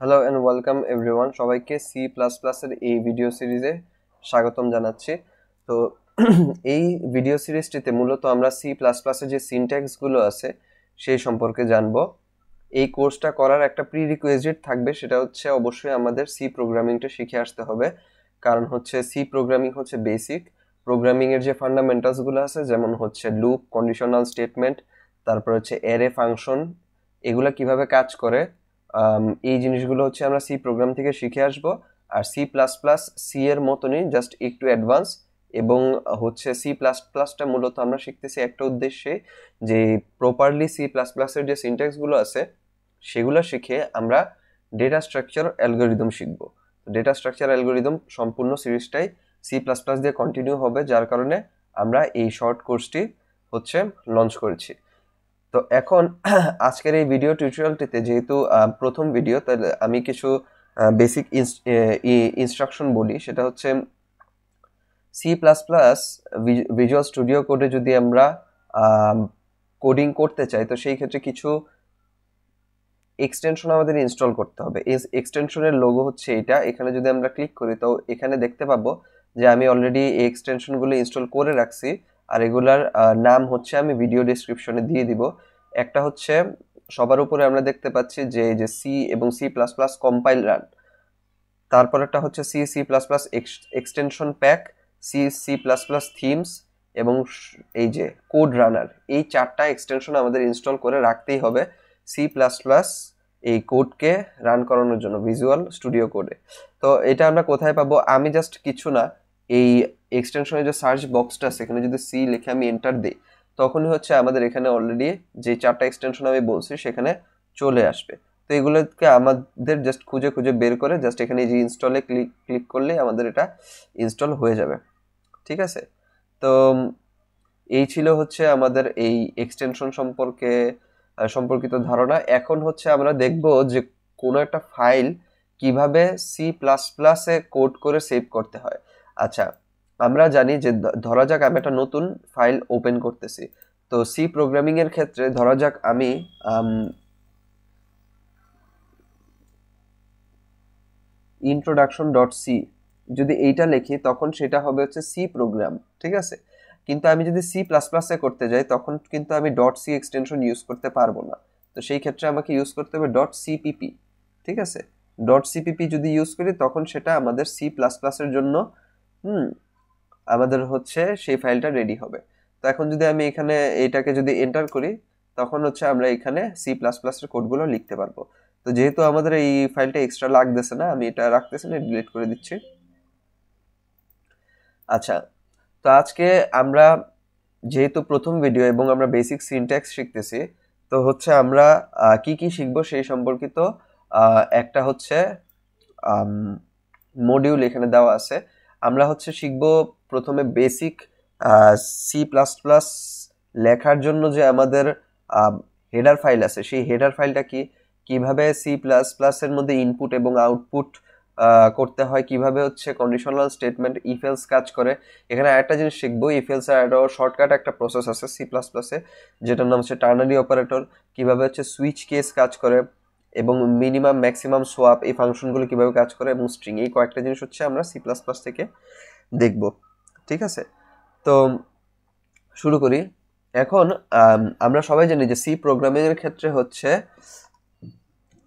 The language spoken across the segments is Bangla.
হ্যালো এন্ড ওয়েলকাম এভরিওয়ান, সবাইকে সি প্লাস প্লাসের এই ভিডিও সিরিজে স্বাগতম জানাচ্ছি। তো এই ভিডিও সিরিজটিতে মূলত আমরা সি প্লাস প্লাসের যে সিনট্যাক্সগুলো আছে সেই সম্পর্কে জানবো। এই কোর্সটা করার একটা প্রিরিকুইজিট থাকবে, সেটা হচ্ছে অবশ্যই আমাদের সি প্রোগ্রামিংটা শিখে আসতে হবে। কারণ হচ্ছে সি প্রোগ্রামিং হচ্ছে বেসিক প্রোগ্রামিং এর যে ফান্ডামেন্টালসগুলো আছে, যেমন হচ্ছে লুপ, কন্ডিশনাল স্টেটমেন্ট, তারপর হচ্ছে অ্যারে ফাংশন, এগুলা কিভাবে কাজ করে, এই জিনিসগুলো হচ্ছে আমরা সি প্রোগ্রাম থেকে শিখে আসব। আর সি প্লাস প্লাস সি এর মতনই জাস্ট একটু অ্যাডভান্স, এবং হচ্ছে সি প্লাস প্লাসটা মূলত আমরা শিখতেছি একটা উদ্দেশ্যে, যে প্রপারলি সি প্লাস প্লাসের যে সিনট্যাক্সগুলো আছে সেগুলো শিখে আমরা ডেটা স্ট্রাকচার অ্যালগোরিদম শিখব। ডেটা স্ট্রাকচার অ্যালগোরিদম সম্পূর্ণ সিরিজটাই সি প্লাস প্লাস দিয়ে কন্টিনিউ হবে, যার কারণে আমরা এই শর্ট কোর্সটি হচ্ছে লঞ্চ করেছি। তো এখন আজকের এই ভিডিও টিউটোরিয়ালটিতে যেহেতু প্রথম ভিডিও, তাহলে আমি কিছু বেসিক ইনস্ট্রাকশন বলি। সেটা হচ্ছে C plus plus visual studio কোডে যদি আমরা কোডিং করতে চাই, তো সেই ক্ষেত্রে কিছু এক্সটেনশন আমাদের ইনস্টল করতে হবে। এই এক্সটেনশনের লোগো হচ্ছে এটা। এখানে যদি আমরা ক্লিক করি তো এখানে দেখতে পাবো যে আমি অলরেডি এই এক্সটেনশনগুলো ইনস্টল করে রাখছি, আর এগুলার নাম হচ্ছে আমি ভিডিও ডেসক্রিপশনে দিয়ে দিব। একটা হচ্ছে সবার উপরে আমরা দেখতে পাচ্ছি যে সি এবং C plus plus compile run, তারপর একটা হচ্ছে C C plus plus extension pack, C C plus plus themes, এবং এই যে কোড রানার। এই চারটা এক্সটেনশন আমাদের ইনস্টল করে রাখতেই হবে সি প্লাস প্লাস এই কোডকে রান করানোর জন্য ভিজুয়াল স্টুডিও কোডে। তো এটা আমরা কোথায় পাবো? আমি জাস্ট কিছু না, এই এক্সটেনশনের যে সার্চ বক্সটা আছে এখানে যদি সি লিখে আমি এন্টার দিই, তখনই হচ্ছে আমাদের এখানে অলরেডি যে চারটা এক্সটেনশন আমি বলছি সেখানে চলে আসবে। তো এগুলোকে আমাদের জাস্ট খুঁজে খুঁজে বের করে জাস্ট এখানে যে ইনস্টলে ক্লিক ক্লিক করলেই আমাদের এটা ইনস্টল হয়ে যাবে। ঠিক আছে? তো এই ছিল হচ্ছে আমাদের এই এক্সটেনশন সম্পর্কিত ধারণা। এখন হচ্ছে আমরা দেখব যে কোনো একটা ফাইল কিভাবে সি প্লাস প্লাসে কোড করে সেভ করতে হয়। আচ্ছা, আমরা জানি যে ধরা যাক আমি একটা নতুন ফাইল ওপেন করতেছি। তো সি প্রোগ্রামিং এর ক্ষেত্রে ধরা যাক আমি ইন্ট্রোডাকশন ডট সি যদি এইটা লিখি, তখন সেটা হবে হচ্ছে সি প্রোগ্রাম। ঠিক আছে? কিন্তু আমি যদি সি প্লাস প্লাসে করতে যাই তখন কিন্তু আমি ডট সি এক্সটেনশন ইউজ করতে পারবো না। তো সেই ক্ষেত্রে আমাকে ইউজ করতে হবে ডট সিপিপি। ঠিক আছে? ডট সিপিপি যদি ইউজ করি তখন সেটা আমাদের সি প্লাস প্লাসের জন্য হুম আমাদের হচ্ছে সেই ফাইলটা রেডি হবে। তো এখন যদি আমি এখানে এটাকে যদি এন্টার করি, তখন হচ্ছে আমরা এখানে সি প্লাস প্লাসের কোডগুলো লিখতে পারবো। তো যেহেতু আমাদের এই ফাইলটা এক্সট্রা লাগতেছে না, আমি এটা রাখতেছি না, ডিলিট করে দিচ্ছি। আচ্ছা, তো আজকে আমরা যেহেতু প্রথম ভিডিও এবং আমরা বেসিক সিনট্যাক্স শিখতেছি, তো হচ্ছে আমরা কি কি শিখবো সেই সম্পর্কিত একটা হচ্ছে মডিউল এখানে দেওয়া আছে। আমরা হচ্ছে শিখবো প্রথমে বেসিক সি প্লাস প্লাস লেখার জন্য যে আমাদের হেডার ফাইল আছে, সেই হেডার ফাইলটা কি, কিভাবে সি প্লাস প্লাস এর মধ্যে ইনপুট এবং আউটপুট করতে হয়, কিভাবে হচ্ছে কন্ডিশনাল স্টেটমেন্ট ইফ এলস কাজ করে। এখানে আরেকটা জিনিস শিখবো, ইফ এলস এর একটা শর্টকাট একটা প্রসেস আছে সি প্লাস প্লাসে, যেটার নাম হচ্ছে টার্নারি অপারেটর। কিভাবে হচ্ছে সুইচ কেস কাজ করে, এবং মিনিমাম ম্যাক্সিমাম সোয়াপ, এই ফাংশনগুলো কিভাবে কাজ করে, এবং স্ট্রিং, এই কয়েকটা জিনিস হচ্ছে আমরা সি প্লাস প্লাস থেকে দেখব। ঠিক আছে? তো শুরু করি। এখন আমরা সবাই জানি যে সি প্রোগ্রামিং এর ক্ষেত্রে হচ্ছে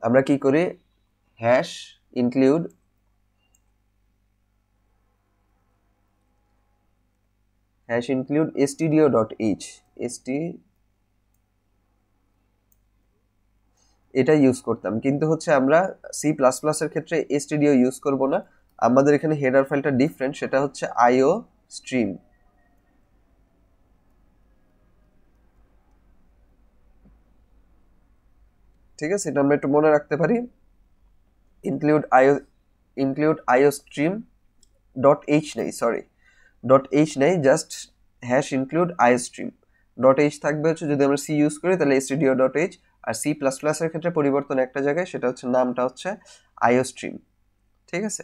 আমরা কি করি, হ্যাশ ইনক্লুড stdio.h এটা ইউজ করতাম, কিন্তু হচ্ছে আমরা সি প্লাস প্লাস এর ক্ষেত্রে stdio ইউজ করব না। আমাদের এখানে হেডার ফাইলটা ডিফারেন্ট, সেটা হচ্ছে io স্ট্রিম। ঠিক আছে? এটা আমরা একটু মনে রাখতে পারি। Include io stream dot H নেই, সরি, ডট এইচ নেই, just hash include io stream. Dot H থাকবে হচ্ছে যদি আমরা সি ইউজ করি তাহলে stdio ডট এইচ। আর সি প্লাস প্লাস এর ক্ষেত্রে পরিবর্তন একটা জায়গায়, সেটা হচ্ছে নামটা হচ্ছে io স্ট্রিম। ঠিক আছে?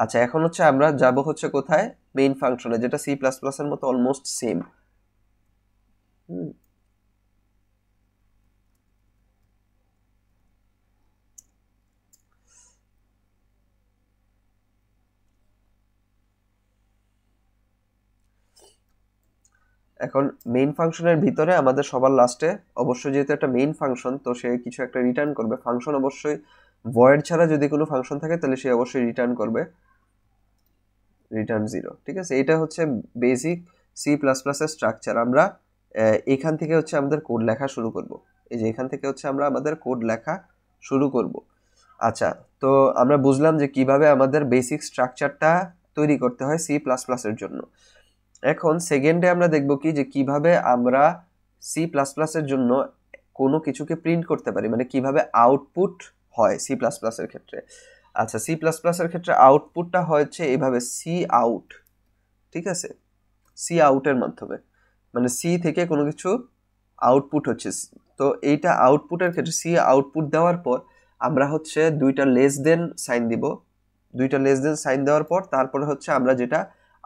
আচ্ছা, এখন হচ্ছে আমরা যাব হচ্ছে কোথায়, মেইন ফাংশনে, যেটা সি প্লাস প্লাস এর মতো অলমোস্ট সেম। এখন মেইন ফাংশনের ভিতরে আমাদের সবার লাস্টে অবশ্যই যেহেতু একটা মেইন ফাংশন, তো সে কিছু একটা রিটার্ন করবে। ফাংশন অবশ্যই ভয়েড ছাড়া যদি কোনো ফাংশন থাকে তাহলে সে অবশ্যই রিটার্ন করবে রিটার্ন 0। ঠিক আছে, এটা হচ্ছে বেসিক সি প্লাস প্লাসের স্ট্রাকচার। আমরা এখান থেকে হচ্ছে আমাদের কোড লেখা শুরু করব। এই যে এখান থেকে হচ্ছে আমরা আমাদের কোড লেখা শুরু করব। আচ্ছা, তো আমরা বুঝলাম যে কিভাবে আমাদের বেসিক স্ট্রাকচারটা তৈরি করতে হয় সি প্লাস প্লাসের জন্য। এখন সেকেন্ডে আমরা দেখব কি যে কিভাবে আমরা সি প্লাস প্লাসের জন্য কোনো কিছুকে প্রিন্ট করতে পারি, মানে কিভাবে আউটপুট হয় সি প্লাস প্লাসের ক্ষেত্রে। আচ্ছা, সি প্লাস প্লাসের ক্ষেত্রে আউটপুটটা হচ্ছে এইভাবে সি আউট। ঠিক আছে, সি আউটের মাধ্যমে, মানে সি থেকে কোনো কিছু আউটপুট হচ্ছে। তো এইটা আউটপুটের ক্ষেত্রে সি আউটপুট দেওয়ার পর আমরা হচ্ছে দুইটা লেস দেন সাইন দিব। দুইটা লেস দেন সাইন দেওয়ার পর তারপরে হচ্ছে আমরা যেটা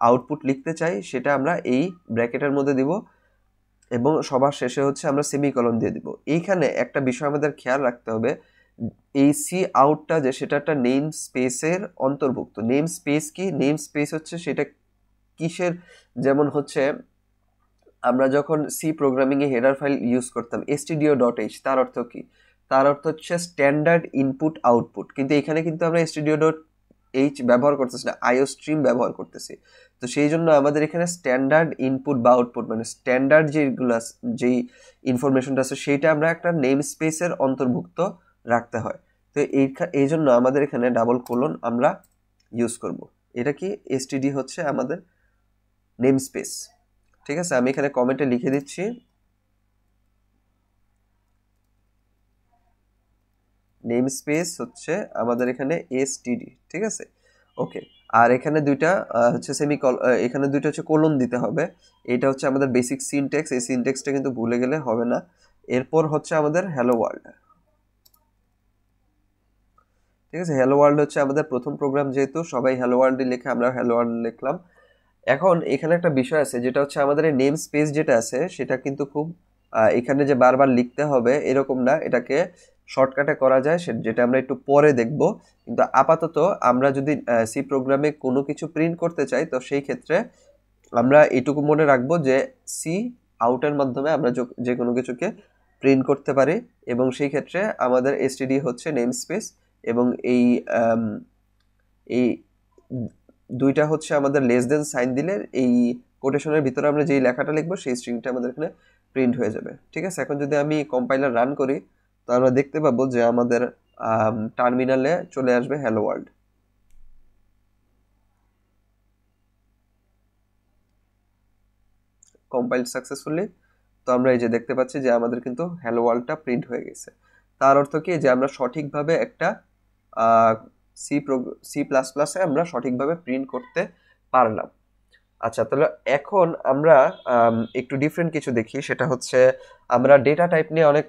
আউটপুট লিখতে চাই সেটা আমরা এই ব্র্যাকেটের মধ্যে দিব এবং সবার শেষে হচ্ছে আমরা সেমিকলন দিয়ে দিব। এইখানে একটা বিষয় আমাদের খেয়াল রাখতে হবে, এই সি আউটটা যে সেটা একটা নেম স্পেসের অন্তর্ভুক্ত। নেম স্পেস কি? নেম স্পেস হচ্ছে সেটা কিসের, যেমন হচ্ছে আমরা যখন সি প্রোগ্রামিংয়ে হেডার ফাইল ইউজ করতাম stdio.h, তার অর্থ কি? তার অর্থ হচ্ছে স্ট্যান্ডার্ড ইনপুট আউটপুট। কিন্তু এখানে কিন্তু আমরা stdio.h ব্যবহার করতেছি না, আইও স্ট্রিম ব্যবহার করতেছি। তো সেই জন্য আমাদের এখানে স্ট্যান্ডার্ড ইনপুট বা আউটপুট, মানে স্ট্যান্ডার্ড যেগুলো যেই ইনফরমেশনটা আছে সেইটা আমরা একটা নেম স্পেসের অন্তর্ভুক্ত রাখতে হয়। তো এই জন্য আমাদের এখানে ডাবল কোলন আমরা ইউজ করব। এটা কি? std হচ্ছে আমাদের নেম স্পেস। ঠিক আছে, আমি এখানে কমেন্টে লিখে দিচ্ছি নেম স্পেস হচ্ছে আমাদের এখানে std। ঠিক আছে, ওকে। আর এখানে দুইটা হচ্ছে এখানে দুইটা হচ্ছে কোলন দিতে হবে। এটা হচ্ছে আমাদের বেসিক সিনট্যাক্স, এই সিনট্যাক্সটা কিন্তু ভুলে গেলে হবে না। এরপর হচ্ছে আমাদের হ্যালো ওয়ার্ল্ড। ঠিক আছে, হ্যালো ওয়ার্ল্ড হচ্ছে আমাদের প্রথম প্রোগ্রাম, যেহেতু সবাই হ্যালো ওয়ার্ল্ডই লেখে, আমরা হ্যালো ওয়ার্ল্ড লিখলাম। এখন এখানে একটা বিষয় আছে, যেটা হচ্ছে আমাদের এই নেম স্পেস যেটা আছে সেটা কিন্তু খুব এখানে যে বারবার লিখতে হবে এরকম না, এটাকে শর্টকাটে করা যায়, যেটা আমরা একটু পরে দেখব। কিন্তু আপাতত আমরা যদি সি প্রোগ্রামে কোনো কিছু প্রিন্ট করতে চাই তো সেই ক্ষেত্রে আমরা এটুকু মনে রাখবো যে সি আউটের মাধ্যমে আমরা যে কোনো কিছুকে প্রিন্ট করতে পারি, এবং সেই ক্ষেত্রে আমাদের এসটিডি হচ্ছে নেম স্পেস, এবং এই দুইটা হচ্ছে আমাদের লেস দেন সাইন দিলে এই কোটেশনের ভিতরে আমরা যেই লেখাটা লিখবো সেই স্ট্রিংটা আমাদের এখানে প্রিন্ট হয়ে যাবে। ঠিক আছে, এখন যদি আমি কম্পাইলার রান করি তো আমরা দেখতে পাবো যে আমাদের টার্মিনালে চলে আসবে হ্যালো ওয়ার্ল্ড। Compiled successfully. তো আমরা এই যে দেখতে পাচ্ছি যে আমাদের কিন্তু হ্যালো ওয়ার্ল্ডটা প্রিন্ট হয়ে গেছে। তার অর্থ কি যে আমরা সঠিকভাবে একটা সি প্লাস প্লাসে আমরা সঠিকভাবে প্রিন্ট করতে পারলাম। আচ্ছা, তাহলে এখন আমরা একটু ডিফারেন্ট কিছু দেখি, সেটা হচ্ছে আমরা ডেটা টাইপ নিয়ে অনেক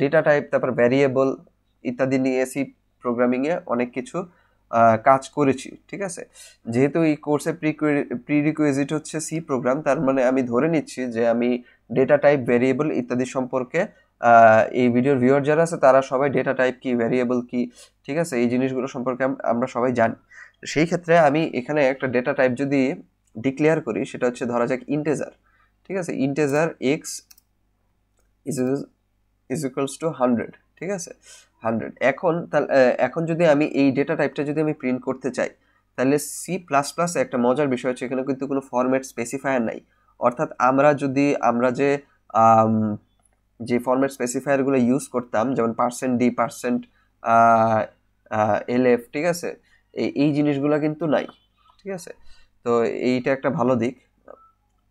ডেটা টাইপ, তারপর ভ্যারিয়েবল ইত্যাদি নিয়ে সি প্রোগ্রামিংয়ে অনেক কিছু কাজ করেছি। ঠিক আছে, যেহেতু এই কোর্সে প্রিরিকুইজিট হচ্ছে সি প্রোগ্রাম, তার মানে আমি ধরে নিচ্ছি যে আমি ডেটা টাইপ, ভ্যারিয়েবল ইত্যাদি সম্পর্কে এই ভিডিওর ভিউয়ার যারা আছে তারা সবাই ডেটা টাইপ কি, ভ্যারিয়েবল কি, ঠিক আছে, এই জিনিসগুলো সম্পর্কে আমরা সবাই জানি। সেই ক্ষেত্রে আমি এখানে একটা ডেটা টাইপ যদি ডিক্লেয়ার করি, সেটা হচ্ছে ধরা যাক ইন্টেজার। ঠিক আছে, integer x is equals to 100। ঠিক আছে, 100। এখন যদি আমি এই ডেটা টাইপটা যদি আমি প্রিন্ট করতে চাই, তাহলে সি প্লাস প্লাস একটা মজার বিষয় হচ্ছে এখানে কিন্তু কোনো ফরম্যাট স্পেসিফায়ার নাই। অর্থাৎ আমরা যে ফরম্যাট স্পেসিফায়ারগুলো ইউজ করতাম, যেমন %d, %lf, ঠিক আছে, এই জিনিসগুলো কিন্তু নাই। ঠিক আছে, তো এইটা একটা ভালো দিক।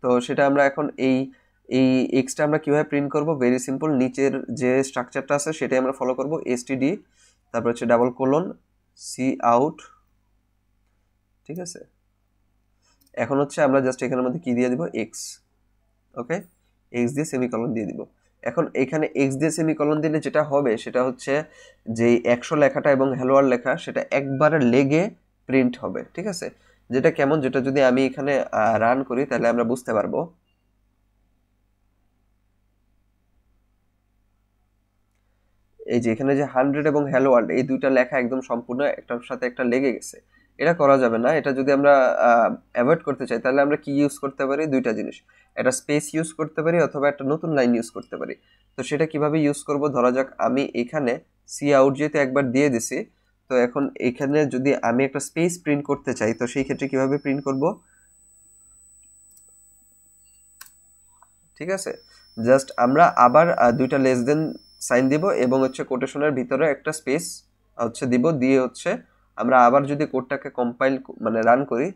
তো সেটা আমরা এখন এই এই এক্সটা আমরা কিভাবে প্রিন্ট করব? ভেরি সিম্পল, নিচের যে স্ট্রাকচারটা আছে সেটাই আমরা ফলো করব, std, তারপর হচ্ছে ডাবল কোলন সি আউট। ঠিক আছে, এখন হচ্ছে আমরা জাস্ট এখানের মধ্যে কি দিয়ে দিব? এক্স। ওকে, এক্স দিয়ে সেমিকলন দিয়ে দিব। এখন এখানে এক্স দিয়ে সেমিকলন দিলে যেটা হবে সেটা হচ্ছে যে 100 লেখাটা এবং হ্যালো ওয়ার্ল্ড লেখা সেটা একবারে লেগে প্রিন্ট হবে। ঠিক আছে, যেটা কেমন, যেটা যদি আমি এখানে রান করি তাহলে আমরা বুঝতে পারবো। এই যে এখানে যে 100 এবং হ্যালো ওয়ার্ল্ড এই দুইটা লেখা একদম সম্পূর্ণ একটার সাথে একটা লেগে গেছে। এটা করা যাবে না। এটা যদি আমরা অ্যাভয়েড করতে চাই তাহলে আমরা কি ইউজ করতে পারি, দুইটা জিনিস, একটা স্পেস ইউজ করতে পারি অথবা একটা নতুন লাইন ইউজ করতে পারি। তো সেটা কিভাবে ইউজ করব, ধরা যাক আমি এখানে সি আউট যেহেতু একবার দিয়ে দিছি, তো এখন এখানে যদি আমি একটা স্পেস প্রিন্ট করতে চাই তো সেই ক্ষেত্রে কিভাবে প্রিন্ট করব, ঠিক আছে, জাস্ট আমরা আবার দুইটা লেস দেন সাইন দিব এবং হচ্ছে কোটেশনের ভিতরে একটা স্পেস হচ্ছে দিব, দিয়ে হচ্ছে আমরা আবার যদি কোডটাকে কম্পাইল মানে রান করি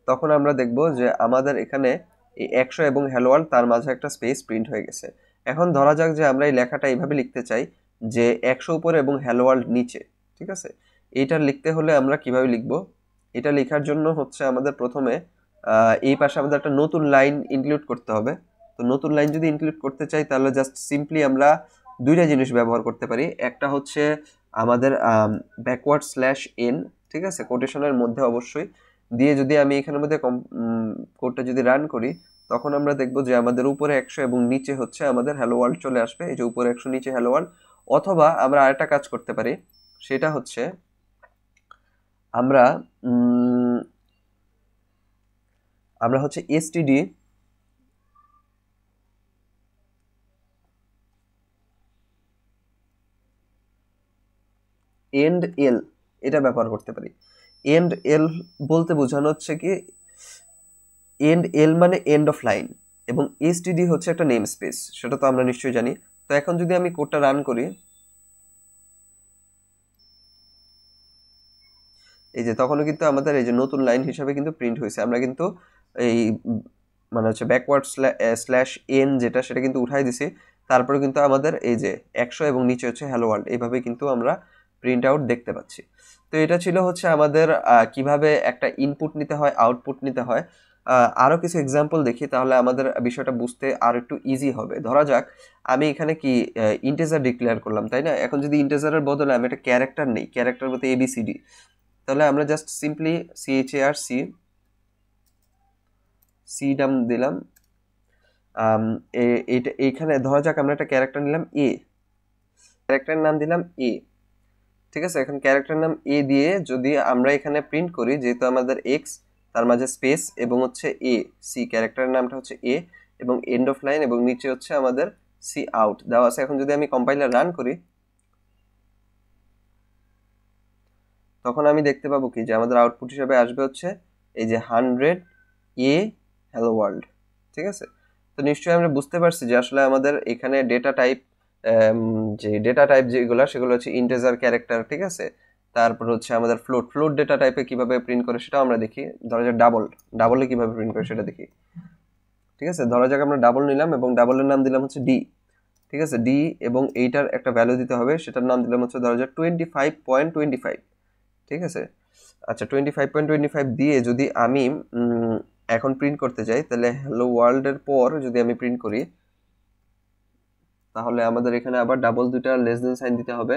তখন আমরা দেখব যে আমাদের এখানে এই 100 এবং হ্যালো ওয়ার্ল্ড তার মাঝে একটা স্পেস প্রিন্ট হয়ে গেছে। এখন ধরা যাক যে আমরা এই লেখাটা এইভাবে লিখতে চাই যে 100 উপরে এবং হ্যালো ওয়ার্ল্ড নিচে, ঠিক আছে। এইটা লিখতে হলে আমরা কিভাবে লিখব, এটা লেখার জন্য হচ্ছে আমাদের প্রথমে এই পাশে আমাদের একটা নতুন লাইন ইনক্লুড করতে হবে। তো নতুন লাইন যদি ইনক্লুড করতে চাই তাহলে জাস্ট সিম্পলি আমরা দুইটা জিনিস ব্যবহার করতে পারি। একটা হচ্ছে আমাদের ব্যাকওয়ার্ড স্ল্যাশ এন, ঠিক আছে, কোটেশনের মধ্যে অবশ্যই দিয়ে যদি আমি এখানের মধ্যে কোডটা যদি রান করি তখন আমরা দেখব যে আমাদের উপরে 100 এবং নিচে হচ্ছে আমাদের হ্যালো ওয়ার্ল্ড চলে আসবে, এই যে উপরে 100 নিচে হ্যালো ওয়ার্ল্ড। অথবা আমরা আরেকটা কাজ করতে পারি, সেটা হচ্ছে আমরা আমরা হচ্ছে এসটিডি এন্ড এল এটা ব্যবহার করতে পারি। এন্ড এল বলতে বোঝানো হচ্ছে কি, এন্ড এল মানে এন্ড অফ লাইন এবং এসটিডি হচ্ছে একটা নেম স্পেস, সেটা তো আমরা নিশ্চয়ই জানি। তো এখন যদি আমি কোডটা রান করি, এই যে তখনও কিন্তু আমাদের এই যে নতুন লাইন হিসাবে কিন্তু প্রিন্ট হয়েছে। আমরা কিন্তু এই মানে হচ্ছে ব্যাকওয়ার্ড স্ল্যাশ এন যেটা সেটা কিন্তু উঠাই দিছি, তারপরে কিন্তু আমাদের এই যে 100 এবং নিচে হচ্ছে হ্যালো ওয়ার্ল্ড, এইভাবে কিন্তু আমরা প্রিন্ট আউট দেখতে পাচ্ছি। তো এটা ছিল হচ্ছে আমাদের কিভাবে একটা ইনপুট নিতে হয়, আউটপুট নিতে হয়। আরও কিছু এক্সাম্পল দেখি তাহলে আমাদের বিষয়টা বুঝতে আর একটু ইজি হবে। ধরা যাক আমি এখানে কি ইন্টিজার ডিক্লেয়ার করলাম, তাই না? এখন যদি ইন্টিজারের বদলে আমি একটা ক্যারেক্টার নেই, ক্যারেক্টার বলতে এবিসিডি, তাহলে আমরা জাস্ট সিম্পলি CHAR সি নাম দিলাম। এইখানে ধরা যাক আমরা একটা ক্যারেক্টার নিলাম এ, ক্যারেক্টারের নাম দিলাম এ, ঠিক আছে। এখন ক্যারেক্টার নাম এ দিয়ে যদি আমরা এখানে প্রিন্ট করি, যেহেতু আমাদের এক্স তার মাঝে স্পেস এবং হচ্ছে এ সি, ক্যারেক্টারের নামটা হচ্ছে এ এবং এন্ড অফ লাইন এবং নিচে হচ্ছে আমাদের সি আউট দেওয়া আছে। এখন যদি আমি কম্পাইলার রান করি তখন আমি দেখতে পাবো কি যে আমাদের আউটপুট হিসাবে আসবে হচ্ছে এই যে 100 এ হ্যালো ওয়ার্ল্ড, ঠিক আছে। তো নিশ্চয়ই আমরা বুঝতে পারছি যে আসলে আমাদের এখানে ডেটা টাইপ, যে ডেটা টাইপ যেগুলো সেগুলো হচ্ছে ইন্টিজার, ক্যারেক্টার, ঠিক আছে। তারপর হচ্ছে আমাদের ফ্লোট ডেটা টাইপে কিভাবে প্রিন্ট করে সেটাও আমরা দেখি। ধরা যাক ডাবলে কিভাবে প্রিন্ট করে সেটা দেখি, ঠিক আছে। ধরা যাক আমরা ডাবল নিলাম এবং ডাবলের নাম দিলাম হচ্ছে ডি, ঠিক আছে, ডি এবং এইটার একটা ভ্যালু দিতে হবে, সেটার নাম দিলাম হচ্ছে ধরা যাক 25.25, ঠিক আছে। আচ্ছা 25.25 দিয়ে যদি আমি এখন প্রিন্ট করতে চাই তাহলে হ্যালো ওয়ার্ল্ডের পর যদি আমি প্রিন্ট করি তাহলে আমাদের এখানে আবার ডাবল দুইটা লেস দেন সাইন দিতে হবে,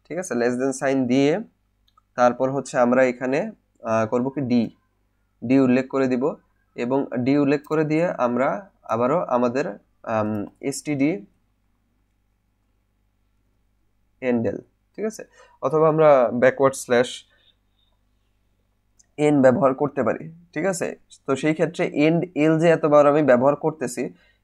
ঠিক আছে। লেস দেন সাইন দিয়ে তারপর হচ্ছে আমরা এখানে করব কি ডি উল্লেখ করে দিব এবং ডি উল্লেখ করে দিয়ে আমরা আবারও আমাদের এসটিডি এন্ডেল, ঠিক আছে, অথবা আমরা ব্যাকওয়ার্ড স্ল্যাশ এন ব্যবহার করতে পারি, ঠিক আছে। তো সেই ক্ষেত্রে এন্ড এল যে এতবার আমি ব্যবহার করতেছি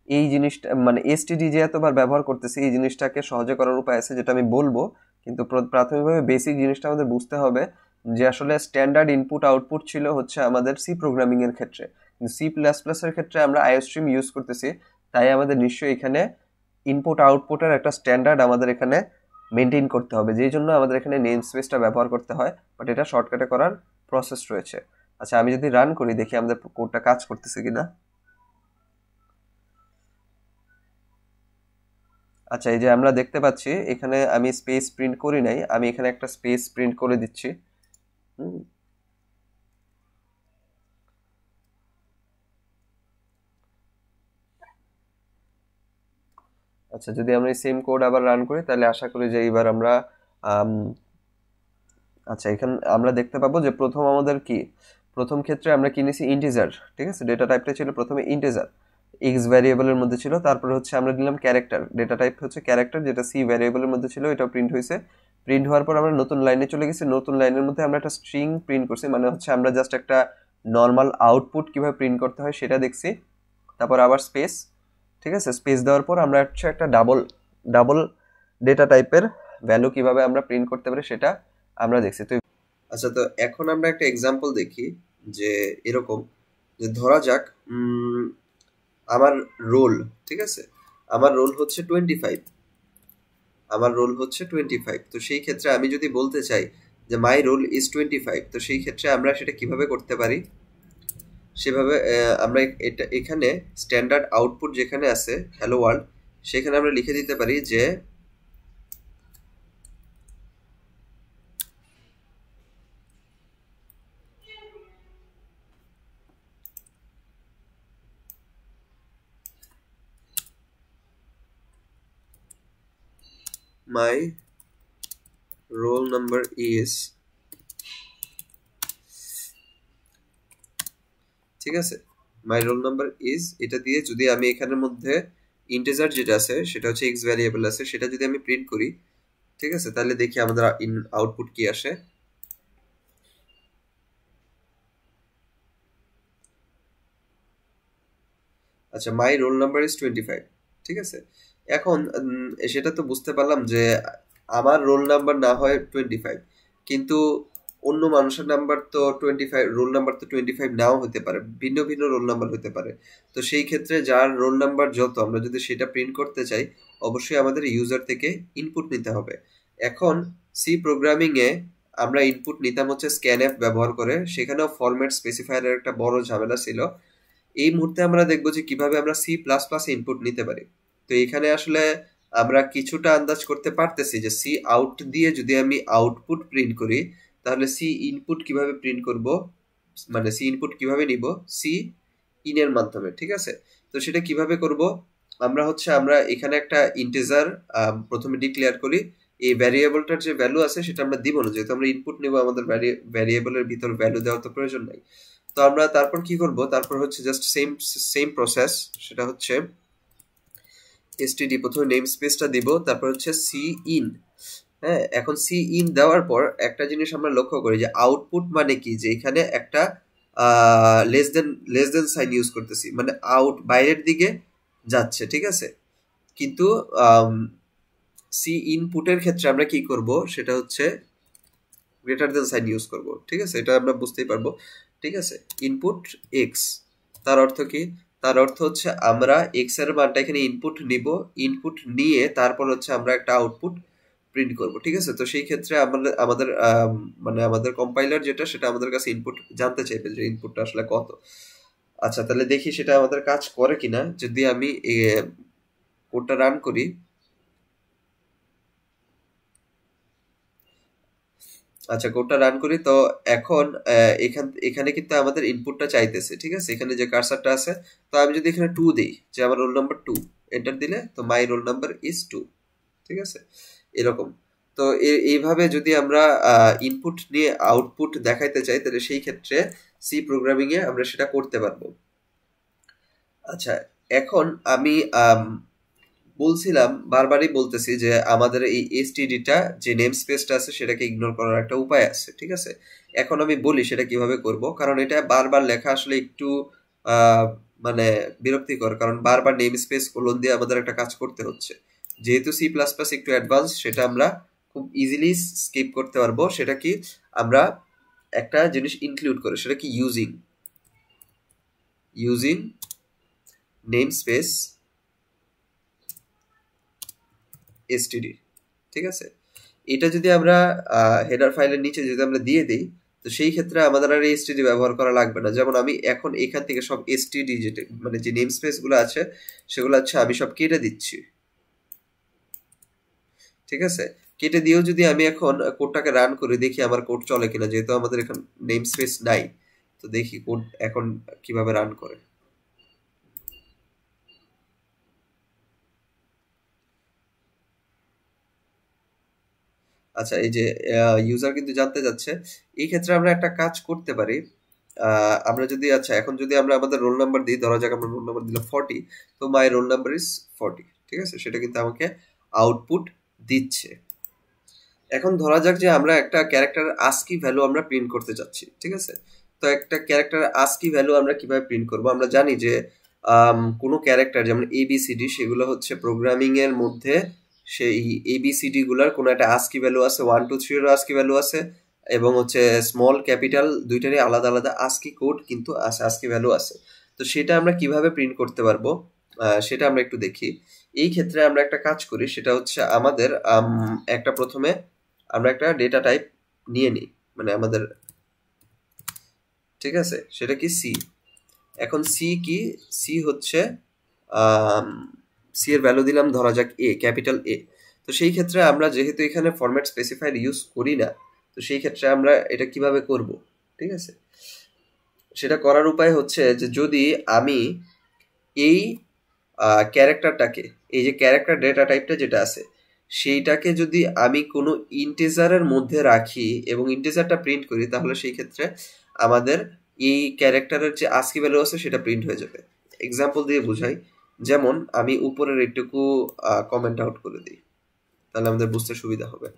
এই জিনিসটা, মানে এসটিডি যে এতবার ব্যবহার করতেছি এই জিনিসটাকে সহজে করার উপায় আছে যেটা আমি বলবো, কিন্তু প্রাথমিকভাবে বেসিক জিনিসটা আমাদের বুঝতে হবে যে আসলে স্ট্যান্ডার্ড ইনপুট আউটপুট ছিল হচ্ছে আমাদের সি প্রোগ্রামিং এর ক্ষেত্রে, কিন্তু সি প্লাস প্লাস এর ক্ষেত্রে আমরা আইওস্ট্রিম ইউজ করতেছি, তাই আমাদের নিশ্চয়ই এখানে ইনপুট আউটপুটের একটা স্ট্যান্ডার্ড আমাদের এখানে মেনটেন করতে হবে, যেই জন্য আমাদের এখানে নেম স্পেসটা ব্যবহার করতে হয়, বাট এটা শর্টকাটে করার প্রসেস রয়েছে। আচ্ছা আমি যদি রান করি দেখি আমাদের কোডটা কাজ করতেছে কিনা। আচ্ছা এই যে আমরা দেখতে পাচ্ছি এখানে আমি স্পেস প্রিন্ট করি নাই, আমি এখানে একটা স্পেস প্রিন্ট করে দিচ্ছি। আচ্ছা যদি আমরা এই সেম কোড আবার রান করি তাহলে আশা করি যে এইবার আমরা আচ্ছা এখানে আমরা দেখতে পাবো যে প্রথম ক্ষেত্রে আমরা কি নিয়েছি ইন্টিজার, ঠিক আছে। ডেটা টাইপটা ছিল প্রথমে ইন্টিজার, এক্স ভ্যারিয়েবলের মধ্যে ছিল, তারপরে হচ্ছে আমরা নিলাম ক্যারেক্টার, ডেটা টাইপ হচ্ছে ক্যারেক্টার যেটা সি ভ্যারিয়েবলের মধ্যে ছিল, এটা প্রিন্ট হয়েছে। প্রিন্ট হওয়ার পর আমরা নতুন লাইনে চলে গেছি, নতুন লাইনের মধ্যে আমরা একটা স্ট্রিং প্রিন্ট করছি, মানে হচ্ছে আমরা জাস্ট একটা নর্মাল আউটপুট কিভাবে প্রিন্ট করতে হয় সেটা দেখছি। তারপর আবার স্পেস, ঠিক আছে, স্পেস দেওয়ার পর আমরা হচ্ছে একটা ডাবল ডাবল ডেটা টাইপের ভ্যালু কিভাবে আমরা প্রিন্ট করতে পারি সেটা আমরা দেখছি। তো আচ্ছা, তো এখন আমরা একটা এক্সাম্পল দেখি যে এরকম, যে ধরা যাক আমার রোল, ঠিক আছে, আমার রোল হচ্ছে 25, আমার রোল হচ্ছে 25। তো সেই ক্ষেত্রে আমি যদি বলতে চাই যে মাই রোল ইজ 25, তো সেই ক্ষেত্রে আমরা সেটা কিভাবে করতে পারি, সেভাবে আমরা এটা এখানে স্ট্যান্ডার্ড আউটপুট যেখানে আছে হ্যালো ওয়ার্ল্ড, সেখানে আমরা লিখে দিতে পারি যে মাই রোল নাম্বার ইজ, ঠিক আছে, মাই রোল নাম্বার ইজ, এটা দিয়ে যদি আমি এখানের মধ্যে ইন্টিজার যেটা আছে সেটা হচ্ছে এক্স ভ্যারিয়েবল আছে, সেটা যদি আমি প্রিন্ট করি, ঠিক আছে, তাহলে দেখি আমাদের আউটপুট কি আসে। আচ্ছা, মাই রোল নাম্বার ইজ 25, ঠিক আছে। এখন সেটা তো বুঝতে পারলাম যে আমার রোল নাম্বার না হয় 25, কিন্তু অন্য মানুষের নাম্বার তো 25, রোল নাম্বার তো 25 নাও হতে পারে, ভিন্ন ভিন্ন রোল নাম্বার হতে পারে। তো সেই ক্ষেত্রে যার রোল নাম্বার যত, আমরা যদি সেটা প্রিন্ট করতে চাই, অবশ্যই আমাদের ইউজার থেকে ইনপুট নিতে হবে। এখন সি প্রোগ্রামিং এ আমরা ইনপুট নিতাম হচ্ছে স্ক্যানএফ ব্যবহার করে, সেখানেও ফরম্যাট স্পেসিফায়ারের একটা বড় ঝামেলা ছিল। এই মুহূর্তে আমরা দেখবো যে কিভাবে আমরা সি প্লাস প্লাস ইনপুট নিতে পারি। তো এখানে আসলে আমরা কিছুটা আন্দাজ করতে পারতেছি যে সি আউট দিয়ে যদি আমি আউটপুট প্রিন্ট করি, তাহলে সি ইনপুট কিভাবে প্রিন্ট করব, মানে সি ইনপুট কিভাবে নিব সি ইনের মাধ্যমে, ঠিক আছে। তো সেটা কিভাবে করব, আমরা এখানে একটা ইন্টিজার প্রথমে ডিক্লেয়ার করি। এই ভ্যারিয়েবলটার যে ভ্যালু আছে সেটা আমরা দিব না, যেহেতু আমরা ইনপুট নেব, আমাদের ভ্যারিয়েবলের ভিতর ভ্যালু দেওয়ার তো প্রয়োজন নাই। তো আমরা তারপর কি করব, তারপর হচ্ছে জাস্ট সেম প্রসেস, সেটা হচ্ছে এসটিডি, প্রথমে নেম স্পেসটা দিব, তারপর হচ্ছে সি ইন। হ্যাঁ, এখন সি ইন দেওয়ার পর একটা জিনিস আমরা লক্ষ্য করি যে আউটপুট মানে কি, যে এখানে একটা লেস দেন সাইন ইউজ করতেছি, মানে আউট বাইরের দিকে যাচ্ছে, ঠিক আছে। কিন্তু সি ইনপুটের ক্ষেত্রে আমরা কি করব, সেটা হচ্ছে গ্রেটার দেন সাইন ইউজ করব, ঠিক আছে, এটা আমরা বুঝতেই পারবো, ঠিক আছে। ইনপুট এক্স, তার অর্থ কি, তার অর্থ হচ্ছে আমরা এক্স এর মানটা এখানে ইনপুট নিব, ইনপুট নিয়ে তারপর হচ্ছে আমরা একটা আউটপুট প্রিন্ট করব, ঠিক আছে। তো সেই ক্ষেত্রে আমাদের আমাদের মানে আমাদের কম্পাইলার যেটা, সেটা আমাদের কাছে ইনপুট জানতে চাইবে যে ইনপুটটা আসলে কত। আচ্ছা, তাহলে দেখি সেটা আমাদের কাজ করে কিনা। যদি আমি কোডটা রান করি, আচ্ছা কোডটা রান করি, তো এখন এখানে কিন্তু আমাদের ইনপুটটা চাইতেছে, ঠিক আছে, এখানে যে কার্সারটা আছে। তো আমি যদি এখানে 2 দিই, যে আমার রোল নাম্বার 2, এন্টার দিলে তো মাই রোল নাম্বার ইজ 2, ঠিক আছে, এরকম। তো এইভাবে যদি আমরা ইনপুট নিয়ে আউটপুট দেখাইতে চাই, তাহলে সেই ক্ষেত্রে সি প্রোগ্রামিং এ আমরা সেটা করতে পারবো। আচ্ছা, এখন আমি বলছিলাম, বারবারই বলতেছি যে আমাদের এই এসটিডিটা যে নেম স্পেসটা আছে সেটাকে ইগনোর করার একটা উপায় আছে, ঠিক আছে। এখন আমি বলি সেটা কিভাবে করব, কারণ এটা বারবার লেখা আসলে একটু আহ, মানে বিরক্তিকর, কারণ বারবার নেম স্পেস কোলন দিয়ে আমাদের একটা কাজ করতে হচ্ছে। যেহেতু সি প্লাস প্লাস একটু অ্যাডভান্স, সেটা আমরা খুব ইজিলি স্কিপ করতে পারবো। সেটা কি, আমরা একটা জিনিস ইনক্লুড করে, সেটা কি, using using name space STD, ঠিক আছে। এটা যদি আমরা হেডার ফাইলের নিচে যদি আমরা দিয়ে দিই, তো সেই ক্ষেত্রে আমাদের আর এসটিডি ব্যবহার করা লাগবে না। যেমন আমি এখন এখান থেকে সব এসটিডি যেটা মানে যে নেম স্পেস গুলো আছে সেগুলো হচ্ছে আমি সব কেটে দিচ্ছি, ঠিক আছে। কেটে দিয়েও যদি আমি এখন কোডটাকে রান করে দেখি আমার কোড চলে কিনা, যেহেতু আমাদের এখন নেম স্পেস নাই। তো দেখি কোড এখন কিভাবে রান করে। আচ্ছা, এই যে ইউজার কিন্তু জানতে যাচ্ছে, এই ক্ষেত্রে আমরা একটা কাজ করতে পারি। আমরা যদি, আচ্ছা এখন যদি আমরা আমাদের রোল নাম্বার দিই, ধরা যাক আমরা রোল নাম্বার দিলাম 40, তো মাই রোল নাম্বার ইজ 40, ঠিক আছে, সেটা কিন্তু আমাকে আউটপুট দিচ্ছে। এখন ধরা যাক যে আমরা একটা ক্যারেক্টার আস্কি ভ্যালু আমরা প্রিন্ট করতে যাচ্ছি, ঠিক আছে? তো একটা ক্যারেক্টার আস্কি ভ্যালু আমরা কিভাবে প্রিন্ট করব? আমরা জানি যে কোনো ক্যারেক্টার যেমন এবিসিডি সেগুলো হচ্ছে প্রোগ্রামিং এর মধ্যে সেই এবিসিডি গুলার কোনো একটা আস্কি ভ্যালু আছে, 1 2 3 এরও আস্কি ভ্যালু আছে, এবং হচ্ছে স্মল ক্যাপিটাল দুইটারই আলাদা আলাদা আস্কি কোড কিন্তু আছে, আস্কি ভ্যালু আছে। তো সেটা আমরা কিভাবে প্রিন্ট করতে পারবো সেটা আমরা একটু দেখি। এই ক্ষেত্রে আমরা একটা কাজ করি, সেটা হচ্ছে আমাদের একটা প্রথমে আমরা একটা ডেটা টাইপ নিয়ে নিই, মানে আমাদের, ঠিক আছে, সেটা কি সি। এখন সি কি, সি হচ্ছে সি এর ভ্যালু দিলাম ধরা যাক এ, ক্যাপিটাল এ। তো সেই ক্ষেত্রে আমরা যেহেতু এখানে ফরম্যাট স্পেসিফাইড ইউজ করি না, তো সেই ক্ষেত্রে আমরা এটা কিভাবে করব, ঠিক আছে? সেটা করার উপায় হচ্ছে যে যদি আমি এই ক্যারেক্টারটাকে, এই যে ক্যারেক্টার ডেটা টাইপটা যেটা আছে সেইটাকে যদি আমি কোনো ইন্টিজারের মধ্যে রাখি এবং ইন্টিজারটা প্রিন্ট করি, তাহলে সেই ক্ষেত্রে আমাদের এই ক্যারেক্টারের যে আস্কি ভ্যালু আছে সেটা প্রিন্ট হয়ে যাবে। এক্সাম্পল দিয়ে বুঝাই, যেমন আমি উপরের একটুকু কমেন্ট আউট করে দিই, তাহলে আমাদের বুঝতে সুবিধা হবে,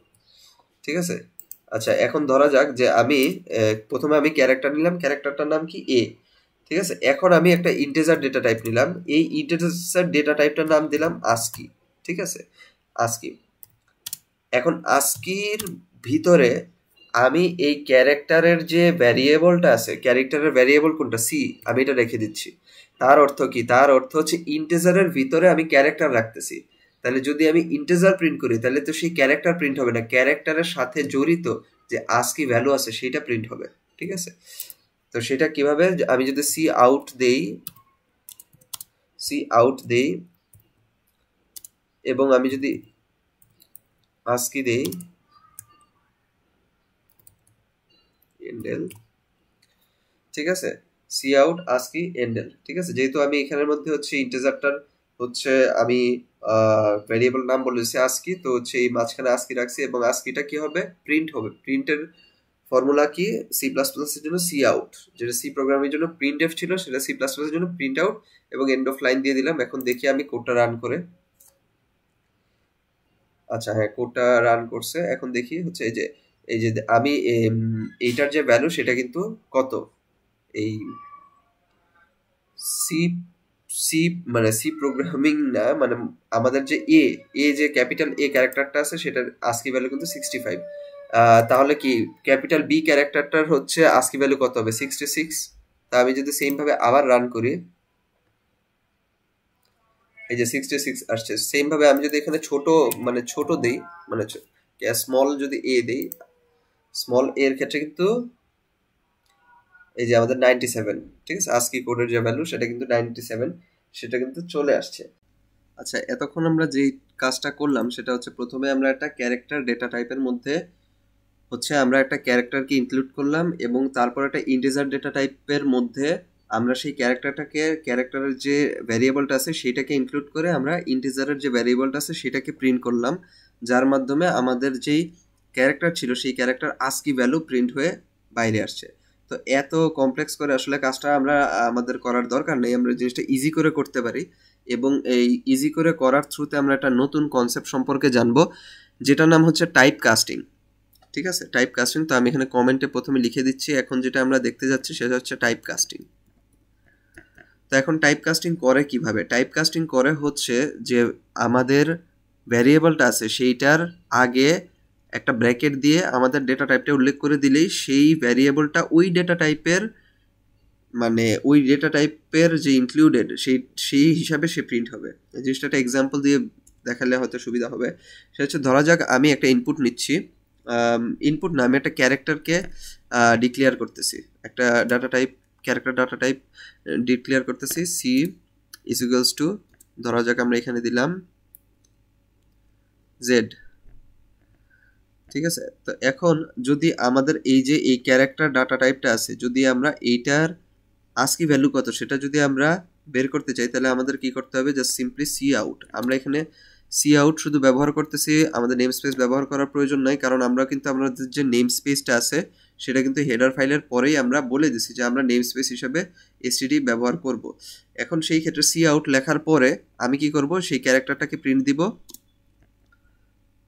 ঠিক আছে? আচ্ছা, এখন ধরা যাক যে আমি প্রথমে আমি ক্যারেক্টার নিলাম, ক্যারেক্টারটার নাম কি এ, ঠিক আছে? এখন আমি একটা ইন্টিজার ডেটা টাইপ নিলাম, এই ইন্টিজার ডেটা টাইপটার নাম দিলাম আস্কি, ঠিক আছে? আস্কি। এখন আস্কির ভিতরে আমি এই ক্যারেক্টারের যে ভ্যারিয়েবলটা আছে, ক্যারেক্টারের ভ্যারিয়েবল কোনটা, সি, আমি এটা রেখে দিচ্ছি। তার অর্থ কি? তার অর্থ হচ্ছে ইন্টিজারের ভিতরে আমি ক্যারেক্টার রাখতেছি। তাহলে যদি আমি ইন্টিজার প্রিন্ট করি তাহলে তো সেই ক্যারেক্টার প্রিন্ট হবে না, ক্যারেক্টারের সাথে জড়িত যে আস্কি ভ্যালু আছে সেটা প্রিন্ট হবে, ঠিক আছে? তো সেটা কিভাবে, আমি যদি সি আউট দেই এবং আমি যদি আস্কি দেই এন্ডেল, ঠিক আছে? সি আউট আস্কি এন্ডেল, ঠিক আছে? যেহেতু আমি এখানের মধ্যে হচ্ছে ইন্টিজারটার হচ্ছে আমি ভ্যারিয়েবল নাম বলেছি আস্কি, তো হচ্ছে এই মাঝখানে আস্কি রাখছি এবং আস্কিটা কি হবে, প্রিন্ট হবে। প্রিন্টের ফর্মুলা কি, সি প্লাস প্লাস এর জন্য সি আউট, যেটা সি প্রোগ্রামের জন্য প্রিন্ট এফ ছিল সেটা সি প্লাস প্লাস এর জন্য প্রিন্ট আউট, এবং এন্ড অফ লাইন দিয়ে দিলাম। এখন দেখি আমি কোডটা রান করে। আচ্ছা হ্যাঁ, কোডটা রান করছে। এখন দেখি হচ্ছে এই যে আমি এইটার যে ভ্যালু সেটা কিন্তু কত, এই সি সি মানে সি প্রোগ্রামিং না, মানে আমাদের যে যে ক্যাপিটাল এ ক্যারেক্টারটা আছে সেটার আস্কি ভ্যালু কিন্তু 65। তাহলে কি ক্যাপিটাল বি ক্যারেক্টারটার হচ্ছে আস্কি ভ্যালু কত হবে, 66। তা আমি যদি সেম ভাবে আবার রান করি, এই যে 66 আসছে। সেম ভাবে আমি যদি এখানে ছোট দেই, মানে স্মল যদি এ দেই, স্মল এ এর ক্ষেত্রে কিন্তু এই যে আমাদের 97, ঠিক আছে? আস্কি কোডের যে ভ্যালু সেটা কিন্তু 97, সেটা কিন্তু চলে আসছে। আচ্ছা, এতক্ষণ আমরা যে কাজটা করলাম সেটা হচ্ছে প্রথমে আমরা একটা ক্যারেক্টার ডেটা টাইপের মধ্যে হচ্ছে আমরা একটা ক্যারেক্টারকে ইনক্লুড করলাম এবং তারপর একটা ইন্টিজার ডেটা টাইপের মধ্যে আমরা সেই ক্যারেক্টারের যে ভ্যারিয়েবলটা আছে সেটাকে ইনক্লুড করে আমরা ইন্টিজারের যে ভ্যারিয়েবলটা আছে সেটাকে প্রিন্ট করলাম, যার মাধ্যমে আমাদের যেই ক্যারেক্টার ছিল সেই ক্যারেক্টার আস্কি ভ্যালু প্রিন্ট হয়ে বাইরে আসছে। তো এত কমপ্লেক্স করে আসলে কাজটা আমাদের করার দরকার নেই, আমরা জিনিসটা ইজি করে করতে পারি। এবং এই ইজি করে করার থ্রুতে আমরা একটা নতুন কনসেপ্ট সম্পর্কে জানবো, যেটার নাম হচ্ছে টাইপ কাস্টিং, ঠিক আছে? Type casting. তো আমি এখানে কমেন্টে প্রথমে লিখে দিচ্ছি। এখন যেটা আমরা দেখতে যাচ্ছি সেটা হচ্ছে টাইপ কাস্টিং। তো এখন টাইপ কাস্টিং করে কিভাবে? টাইপ কাস্টিং করে হচ্ছে যে আমাদের ভ্যারিয়েবলটা আছে সেইটার আগে একটা ব্র্যাকেট দিয়ে আমাদের ডেটা টাইপটা উল্লেখ করে দিলেই সেই ভ্যারিয়েবলটা ওই ডেটা টাইপের, মানে ওই ডেটা টাইপের যে ইনক্লুডেড সেই হিসাবে সে প্রিন্ট হবে। এই জিনিসটা একটা এক্সাম্পল দিয়ে দেখালে হয়তো সুবিধা হবে। সেটা হচ্ছে ধরা যাক আমি একটা ইনপুট নিচ্ছি, ইনপুট না, আমি একটা ক্যারেক্টারকে ডিক্লেয়ার করতেছি, একটা ক্যারেক্টার ডাটা টাইপ ডিক্লেয়ার করতেছি। সি ইজ ইকুয়ালস টু, ধরা যাক আমরা এখানে দিলাম জেড, ঠিক আছে? তো এখন যদি আমাদের এই ক্যারেক্টার ডাটা টাইপটা আছে, যদি আমরা এইটার আস্কি ভ্যালু কত সেটা যদি আমরা বের করতে চাই, তাহলে আমাদের কি করতে হবে, জাস্ট সিম্পলি সি আউট। আমরা এখানে সি আউট শুধু ব্যবহার করতেছি, আমাদের নেম স্পেস ব্যবহার করার প্রয়োজন নাই, কারণ আমরা কিন্তু আমাদের যে নেম স্পেসটা আছে সেটা কিন্তু হেডার ফাইলের পরেই আমরা বলে দিছি যে আমরা নেম স্পেস হিসেবে এসটিডি ব্যবহার করব। এখন সেই ক্ষেত্রে সি আউট লেখার পরে আমি কি করব, সেই ক্যারেক্টারটাকে প্রিন্ট দিব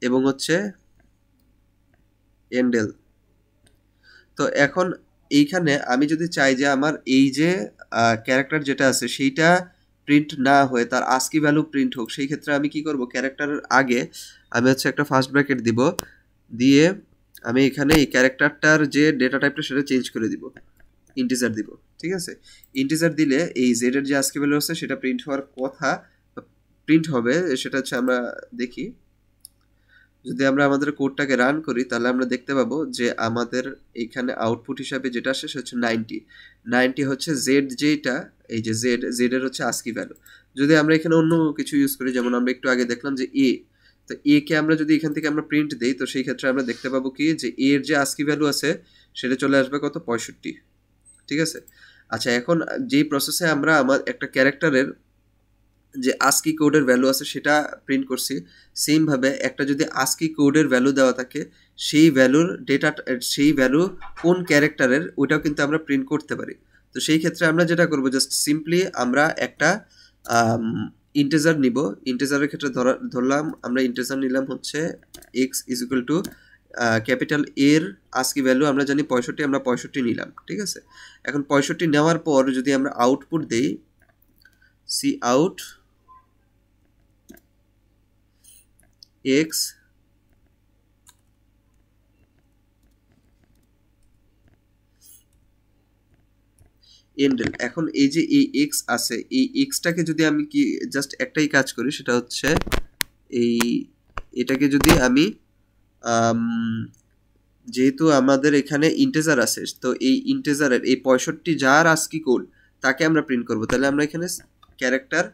এবং হচ্ছে এন্ডেল। তো এখন এইখানে আমি যদি চাই যে আমার এই যে ক্যারেক্টার যেটা আছে সেইটা প্রিন্ট না হয়ে তার আস্কি ভ্যালু প্রিন্ট হোক, সেই ক্ষেত্রে আমি কি করব, ক্যারেক্টারের আগে আমি হচ্ছে একটা ফার্স্ট ব্র্যাকেট দিব, দিয়ে আমি এখানে এই ক্যারেক্টারটার যে ডেটা টাইপটা সেটা চেঞ্জ করে দিব, ইন্টিজার দিব। ঠিক আছে, ইন্টিজার দিলে এই জেড এর যে আস্কি ভ্যালু আছে সেটা প্রিন্ট হওয়ার কথা, প্রিন্ট হবে, সেটা হচ্ছে আমরা দেখি। যদি আমরা আমাদের কোডটাকে রান করি তাহলে আমরা দেখতে পাবো যে আমাদের এখানে আউটপুট হিসাবে যেটা আসে সেটা হচ্ছে 90 হচ্ছে জেড, যেটা এই যে জেড এর হচ্ছে আস্কি ভ্যালু। যদি আমরা এখানে অন্য কিছু ইউজ করি, যেমন আমরা একটু আগে দেখলাম যে এ, তো এ কে আমরা যদি এখান থেকে আমরা প্রিন্ট দেই, তো সেই ক্ষেত্রে আমরা দেখতে পাবো কি যে এর যে আস্কি ভ্যালু আছে সেটা চলে আসবে কত, 65। ঠিক আছে, আচ্ছা এখন যেই প্রসেসে আমরা আমার একটা ক্যারেক্টারের যে আস্কি কোডের ভ্যালু আছে সেটা প্রিন্ট করছি, সেম ভাবে একটা যদি আস্কি কোডের ভ্যালু দেওয়া থাকে, সেই ভ্যালুর ডেটা, সেই ভ্যালু কোন ক্যারেক্টারের ওইটাও কিন্তু আমরা প্রিন্ট করতে পারি। তো সেই ক্ষেত্রে আমরা যেটা করব, জাস্ট সিম্পলি আমরা একটা ইন্টিজার নিব। ইন্টিজারের ক্ষেত্রে ধরলাম আমরা ইন্টিজার নিলাম হচ্ছে x is equal two capital এর আস্কি ভ্যালু আমরা জানি 65, আমরা 65 নিলাম। ঠিক আছে, এখন 65 নেওয়ার পর যদি আমরা আউটপুট দেই, সি আউট এক্স এন্ডেল, এখন এই যে এই এক্স আছে, এই এক্সটাকে যদি আমি কি জাস্ট একটাই কাজ করি, সেটা হচ্ছে এই এটাকে যদি আমি যেহেতু আমাদের এখানে ইন্টিজার আছে, তো এই ইন্টিজারের এই 65 যার আস্কি কোড তাকে আমরা প্রিন্ট করব, তাহলে আমরা এখানে ক্যারেক্টার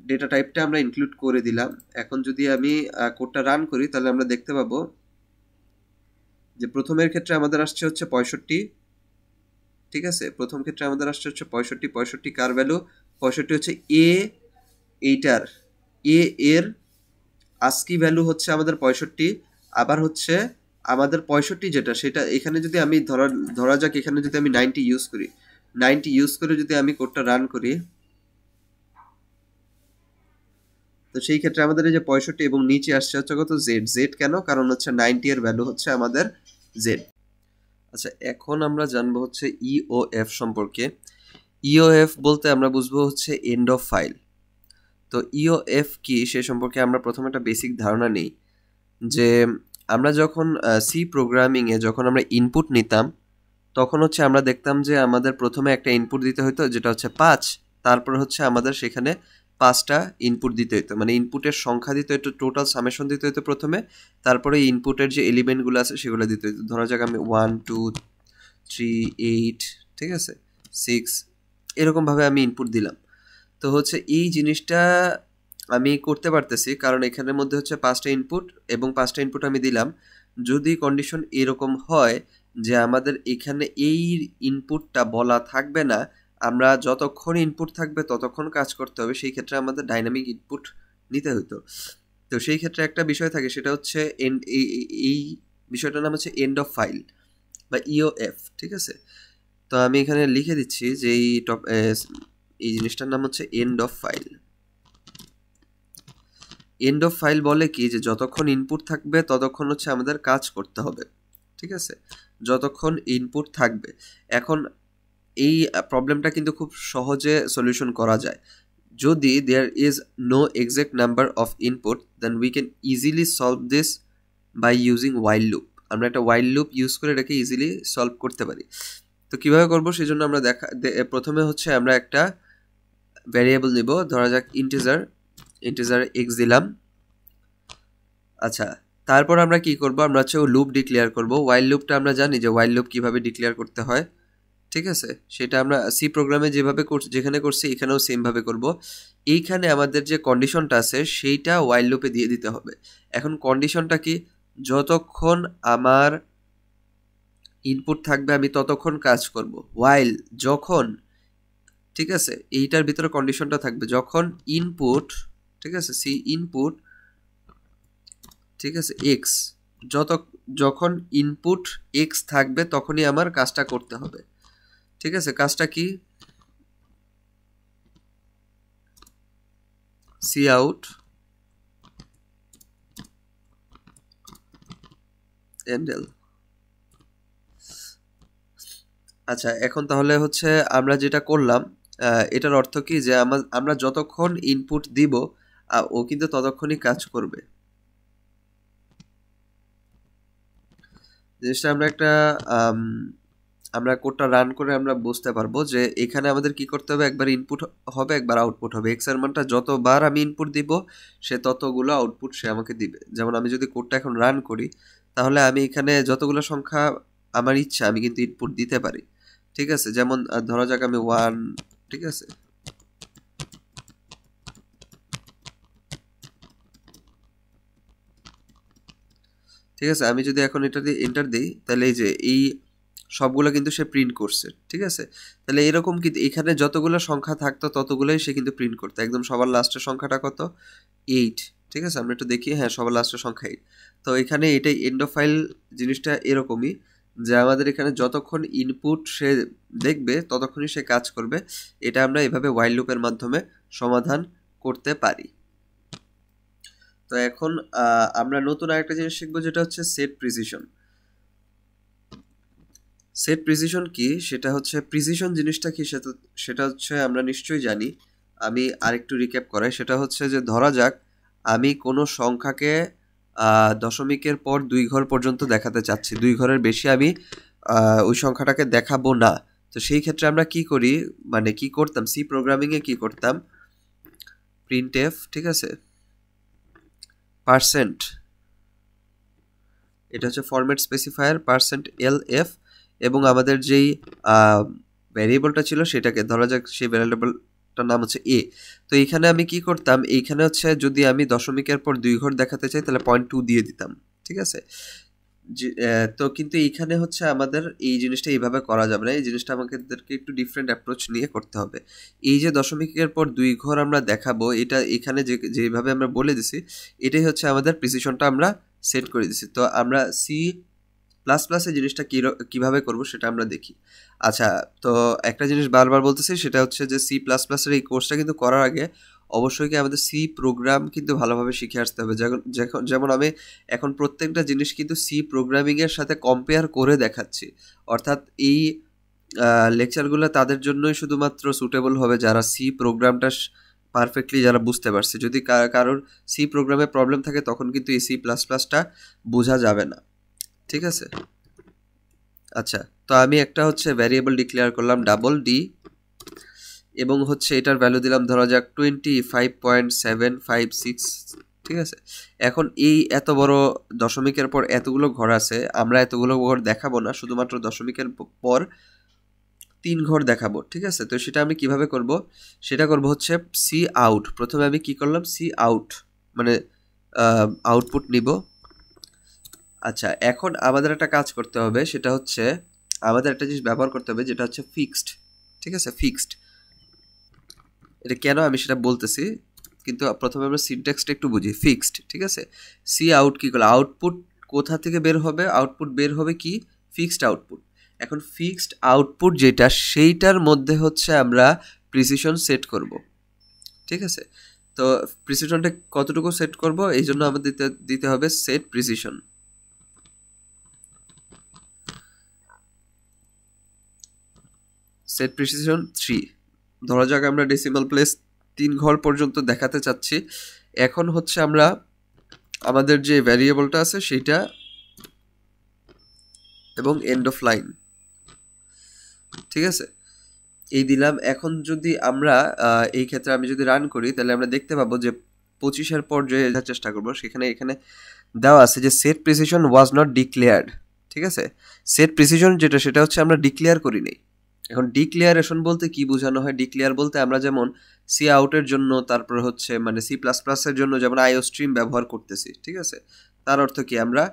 ডেটা টাইপটা আমরা ইনক্লুড করে দিলাম। এখন যদি আমি কোডটা রান করি তাহলে আমরা দেখতে পাবো যে প্রথমের ক্ষেত্রে আমাদের আসছে হচ্ছে 65। ঠিক আছে, প্রথম ক্ষেত্রে আমাদের আসছে হচ্ছে 65 কার ভ্যালু, 65 হচ্ছে এ, এইটার এ এর আস্কি ভ্যালু হচ্ছে আমাদের 65। আবার হচ্ছে আমাদের 65 যেটা, সেটা এখানে যদি আমি ধরা যাক এখানে যদি আমি 90 ইউজ করি, 90 ইউজ করে যদি আমি কোডটা রান করি, তো সেই ক্ষেত্রে আমাদের এই যে 65 এবং নিচে আসছে হচ্ছে কত, জেড। জেড কেন, কারণ হচ্ছে 90 এর ভ্যালু হচ্ছে আমাদের জেড। আচ্ছা এখন আমরা জানবো হচ্ছে ইওএফ সম্পর্কে। ইওএফ বলতে আমরা বুঝবো হচ্ছে এন্ড অফ ফাইল। তো ইওএফ কি সে সম্পর্কে আমরা প্রথমে একটা বেসিক ধারণা নেই, যে আমরা যখন সি প্রোগ্রামিংয়ে যখন আমরা ইনপুট নিতাম, তখন হচ্ছে আমরা দেখতাম যে আমাদের প্রথমে একটা ইনপুট দিতে হতো যেটা হচ্ছে 5, তারপর হচ্ছে আমাদের সেখানে 5টা ইনপুট দিতে হতো, মানে ইনপুটের সংখ্যা দিতে হতো, টোটাল সামেশন দিতে হতো প্রথমে, তারপরে ইনপুটের যে এলিমেন্টগুলো আছে সেগুলো দিতে হতো। ধরা যাক আমি 1 2 3 8, ঠিক আছে, 6, এরকমভাবে আমি ইনপুট দিলাম। তো হচ্ছে এই জিনিসটা আমি করতে পারতেছি কারণ এখানের মধ্যে হচ্ছে 5টা ইনপুট এবং 5টা ইনপুট আমি দিলাম। যদি কন্ডিশন এরকম হয় যে আমাদের এখানে এই ইনপুটটা বলা থাকবে না, আমরা যতক্ষণ ইনপুট থাকবে ততক্ষণ কাজ করতে হবে, সেই ক্ষেত্রে আমাদের ডাইনামিক ইনপুট নিতে হতো। তো সেই ক্ষেত্রে একটা বিষয় থাকে, সেটা হচ্ছে এই বিষয়টার নাম হচ্ছে এন্ড অফ ফাইল বা ইওএফ। ঠিক আছে, তো আমি এখানে লিখে দিচ্ছি যে এই জিনিসটার নাম হচ্ছে end of file. End of file বলে কি, যে যতক্ষণ ইনপুট থাকবে ততক্ষণ হচ্ছে আমাদের কাজ করতে হবে। ঠিক আছে, যতক্ষণ ইনপুট থাকবে। এখন এই প্রবলেমটা কিন্তু খুব সহজে সলিউশন করা যায়। যদি there is no exact number of input, then we can easily solve this by using while loop. আমরা একটা ওয়াইল লুপ ইউজ করে এটাকে ইজিলি সলভ করতে পারি। তো কিভাবে করব, সেই জন্য আমরা প্রথমে হচ্ছে আমরা একটা ভ্যারিয়েবল নিব, ধরা যাক ইন্টিজার এক্স দিলাম। আচ্ছা, তারপর আমরা কি করব, আমরা হচ্ছে লুপ ডিক্লেয়ার করব। ওয়াইল লুপটা আমরা জানি যে ওয়াইল লুপ কিভাবে ডিক্লেয়ার করতে হয়। ঠিক আছে, সেটা আমরা সি প্রোগ্রামে যেভাবে যেখানে করছি এখানেও সেম ভাবে করব। এইখানে আমাদের যে কন্ডিশনটা আছে সেইটা ওয়াইল লুপে দিয়ে দিতে হবে। এখন কন্ডিশনটা কি, যতক্ষণ আমার ইনপুট থাকবে আমি ততক্ষণ কাজ করব। ওয়াইল যখন, ঠিক আছে, এইটার ভিতরে কন্ডিশনটা থাকবে যখন ইনপুট, ঠিক আছে, সি ইনপুট, ঠিক আছে, এক্স, যখন ইনপুট এক্স থাকবে তখনই আমার কাজটা করতে হবে। ঠিক আছে, কাজটা কি, সি আউট এন্ডেল। আচ্ছা, এখন তাহলে হচ্ছে আমরা যেটা করলাম, এটার অর্থ কি যে আমরা যতক্ষণ ইনপুট দিব ও কিন্তু ততক্ষণই কাজ করবে। জিনিসটা আমরা কোডটা রান করে আমরা বুঝতে পারবো যে এখানে আমাদের কি করতে হবে, একবার ইনপুট হবে একবার আউটপুট হবে। এক্স এর মানটা যতবার আমি ইনপুট দিব সে ততগুলো আউটপুট সে আমাকে দিবে। যেমন আমি যদি কোডটা এখন রান করি তাহলে আমি এখানে যতগুলো সংখ্যা আমার ইচ্ছা আমি কিন্তু ইনপুট দিতে পারি। ঠিক আছে, যেমন ধরা যাক আমি 1, ঠিক আছে, ঠিক আছে, আমি যদি এখন এটা দিয়ে এন্টার দিই তাহলে এই যে এই সবগুলো কিন্তু সে প্রিন্ট করছে। ঠিক আছে, তাহলে এরকম কিন্তু এখানে যতগুলো সংখ্যা থাকতো ততগুলোই সে কিন্তু প্রিন্ট করতো। একদম সবার লাস্টের সংখ্যাটা কত, 8। ঠিক আছে, আমরা একটু দেখি, হ্যাঁ সবার লাস্টের সংখ্যা 8। তো এখানে এটাই এন্ড অফ ফাইল জিনিসটা এরকমই যে আমাদের এখানে যতক্ষণ ইনপুট সে দেখবে ততক্ষণই সে কাজ করবে। এটা আমরা এভাবে ওয়াইল লুপের মাধ্যমে সমাধান করতে পারি। তো এখন আমরা নতুন আরেকটা জিনিস শিখবো, যেটা হচ্ছে সেট প্রিসিশন। সেট প্রিসিশন কি, সেটা হচ্ছে প্রিসিশন জিনিসটা কি সেটা হচ্ছে আমরা নিশ্চয়ই জানি। আমি আরেকটু রিক্যাপ করাই, সেটা হচ্ছে যে ধরা যাক আমি কোনো সংখ্যাকে দশমিকের পর 2 ঘর পর্যন্ত দেখাতে চাচ্ছি, 2 ঘরের বেশি আমি ওই সংখ্যাটাকে দেখাবো না। তো সেই ক্ষেত্রে আমরা কি করি, মানে কি করতাম, সি প্রোগ্রামিংয়ে কি করতাম, প্রিন্টএফ, ঠিক আছে, পার্সেন্ট, এটা হচ্ছে ফরম্যাট স্পেসিফায়ার %lf, এবং আমাদের যেই ভ্যারিয়েবলটা ছিল সেটাকে ধরা যাক সেই ভ্যারিয়েবলটার নাম হচ্ছে a। তো এইখানে আমি কি করতাম, এইখানে হচ্ছে যদি আমি দশমিকের পর 2 ঘর দেখাতে চাই তাহলে 0.2 দিয়ে দিতাম। ঠিক আছে, তো কিন্তু এইখানে হচ্ছে আমাদের এই জিনিসটা এইভাবে করা যাবে না। এই জিনিসটা আমাদেরকে একটু ডিফারেন্ট অ্যাপ্রোচ নিয়ে করতে হবে। এই যে দশমিকের পর 2 ঘর আমরা দেখাবো, এটা এখানে যেভাবে আমরা বলে দিছি এটাই হচ্ছে আমাদের প্রিসিশনটা আমরা সেট করে দিছি। তো আমরা সি প্লাস প্লাসে জিনিসটা কিভাবে করব সেটা আমরা দেখি। আচ্ছা, তো একটা জিনিস বারবার বলতেছি, সেটা হচ্ছে যে সি প্লাস প্লাসের এই কোর্সটা কিন্তু করার আগে অবশ্যই কি আমাদের সি প্রোগ্রাম কিন্তু ভালোভাবে শিখে আসতে হবে। যেমন আমি এখন প্রত্যেকটা জিনিস কিন্তু সি প্রোগ্রামিংয়ের সাথে কম্পেয়ার করে দেখাচ্ছি। অর্থাৎ এই লেকচারগুলো তাদের জন্যই শুধুমাত্র সুটেবল হবে যারা সি প্রোগ্রামটা পারফেক্টলি যারা বুঝতে পারছে। যদি কারোর সি প্রোগ্রামে প্রবলেম থাকে তখন কিন্তু এই সি প্লাস প্লাসটা বোঝা যাবে না। ঠিক আছে, আচ্ছা, তো আমি একটা হচ্ছে ভ্যারিয়েবল ডিক্লেয়ার করলাম $d, এবং হচ্ছে এটার ভ্যালু দিলাম ধরা যাক 25.756। ঠিক আছে, এখন এই এত বড় দশমিকের পর এতগুলো ঘর আছে, আমরা এতগুলো ঘর দেখাবো না, শুধুমাত্র দশমিকের পর 3 ঘর দেখাবো। ঠিক আছে, তো সেটা আমি কিভাবে করব, সেটা করব হচ্ছে সি আউট। প্রথমে আমি কি করলাম, সি আউট মানে আউটপুট নিব। আচ্ছা, এখন আমাদের একটা কাজ করতে হবে, সেটা হচ্ছে আমাদের একটা জিনিস ব্যবহার করতে হবে যেটা হচ্ছে ফিক্সড। ঠিক আছে, ফিক্সড, এটা কেন আমি সেটা বলতেছি, কিন্তু প্রথমে আমরা সিনট্যাক্সটা একটু বুঝি। ফিক্সড, ঠিক আছে, সি আউট কি করলো, আউটপুট কোথা থেকে বের হবে, আউটপুট বের হবে কি, ফিক্সড আউটপুট। এখন ফিক্সড আউটপুট যেটা, সেইটার মধ্যে হচ্ছে আমরা প্রিসিশন সেট করব। ঠিক আছে, তো প্রিসিশনটা কতটুকু সেট করব, এই জন্য আমাদের দিতে হবে সেট প্রিসিশন। সেট প্রিসিশন 3, ধরা যাক আমরা ডেসিমাল প্লেস 3 ঘর পর্যন্ত দেখাতে চাচ্ছি। এখন হচ্ছে আমরা আমাদের যে ভ্যারিয়েবলটা আছে সেটা এবং এন্ড অফ লাইন, ঠিক আছে, এই দিলাম। এখন যদি আমরা এই ক্ষেত্রে আমি যদি রান করি তাহলে আমরা দেখতে পাবো যে 25-এর পর যে চেষ্টা করবো সেখানে এখানে দেওয়া আছে যে set precision was not declared. ঠিক আছে, সেট প্রিসিশন যেটা সেটা হচ্ছে আমরা ডিক্লেয়ার করি নাই। এখন ডিক্লেয়ারেশন বলতে কি বোঝানো হয়, ডিক্লেয়ার বলতে আমরা যেমন সি আউটের জন্য, তারপর হচ্ছে মানে সি প্লাস প্লাসের জন্য যেমন আইও স্ট্রিম ব্যবহার করতেছি। ঠিক আছে, তার অর্থ কি, আমরা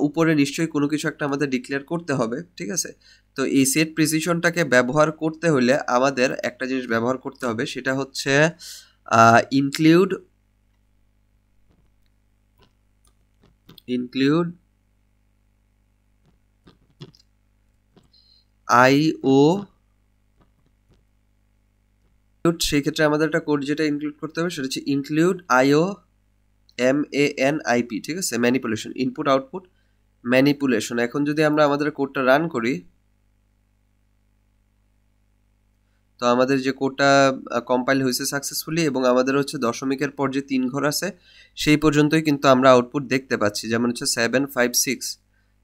উপরে নিশ্চয়ই কোনো কিছু একটা আমাদের ডিক্লেয়ার করতে হবে। ঠিক আছে, তো এই সেট প্রিসিশনটাকে ব্যবহার করতে হলে আমাদের একটা জিনিস ব্যবহার করতে হবে, সেটা হচ্ছে ইনক্লুড আইও। সেই ক্ষেত্রে আমাদের একটা কোড যেটা ইনক্লুড করতে হবে সেটা হচ্ছে ইনক্লুড আইও MANIP। ঠিক আছে, ম্যানিপুলেশন, ইনপুট আউটপুট ম্যানিপুলেশন। এখন যদি আমরা আমাদের কোডটা রান করি, তো আমাদের যে কোডটা কম্পাইল হয়েছে সাকসেসফুলি এবং আমাদের হচ্ছে দশমিকের পর যে 3 ঘর আছে সেই পর্যন্তই কিন্তু আমরা আউটপুট দেখতে পাচ্ছি, যেমন হচ্ছে 756,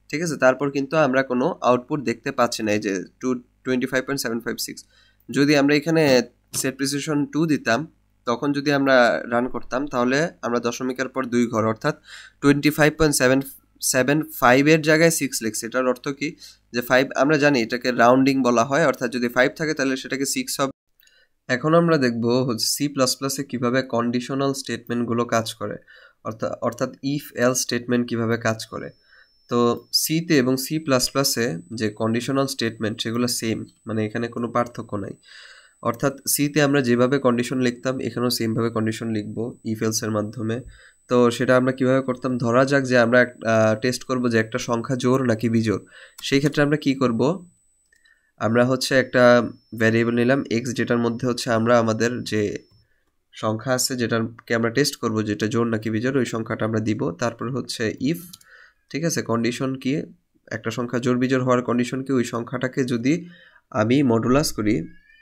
ঠিক আছে। তারপর কিন্তু আমরা কোনো আউটপুট দেখতে পাচ্ছি না, এই যে 25.756। যদি আমরা এখানে সেট প্রিসিশন 2 দিতাম, তখন যদি আমরা রান করতাম, তাহলে আমরা দশমিকের পর 2 ঘর অর্থাৎ 25.775 এর জায়গায় 6 লিখছি। এটার অর্থ কি, যে 5 আমরা জানি এটাকে রাউন্ডিং বলা হয়, অর্থাৎ যদি 5 থাকে তাহলে সেটাকে 6 হবে। এখন আমরা দেখব হচ্ছে সি প্লাস প্লাসে কীভাবে কন্ডিশনাল স্টেটমেন্টগুলো কাজ করে, অর্থাৎ ইফ এলস স্টেটমেন্ট কিভাবে কাজ করে। তো সিতে এবং সি প্লাস প্লাসে যে কন্ডিশনাল স্টেটমেন্ট সেগুলো সেম, মানে এখানে কোনো পার্থক্য নাই। অর্থাৎ সিতে আমরা যেভাবে কন্ডিশন লিখতাম এখানেও সেমভাবে কন্ডিশন লিখবো ইফ এলসের মাধ্যমে। তো সেটা আমরা কিভাবে করতাম, ধরা যাক যে আমরা টেস্ট করব যে একটা সংখ্যা জোড় নাকি বিজোড়। সেই ক্ষেত্রে আমরা কি করব, আমরা হচ্ছে একটা ভ্যারিয়েবল নিলাম এক্স, যেটার মধ্যে হচ্ছে আমরা আমাদের যে সংখ্যা আছে যেটাকে আমরা টেস্ট করব যেটা জোড় নাকি বিজোড়, ওই সংখ্যাটা আমরা দিব। তারপর হচ্ছে ইফ, ঠিক আছে, কন্ডিশন কি, একটা সংখ্যা জোড় বিজোড় হওয়ার কন্ডিশন কি, ওই সংখ্যাটাকে যদি আমি মডুলাস করি,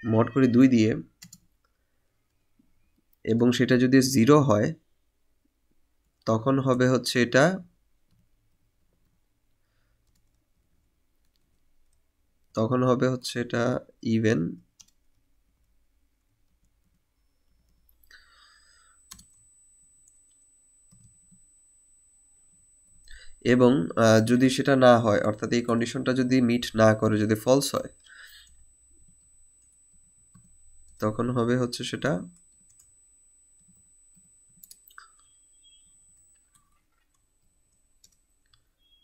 মড করি 2 দিয়ে, এবং সেটা যদি 0 হয় তখন হবে হচ্ছে এটা ইভেন। এবং যদি সেটা না হয়, অর্থাৎ এই কন্ডিশনটা যদি মিট না করে, যদি ফলস হয়, তখন হবে হচ্ছে সেটা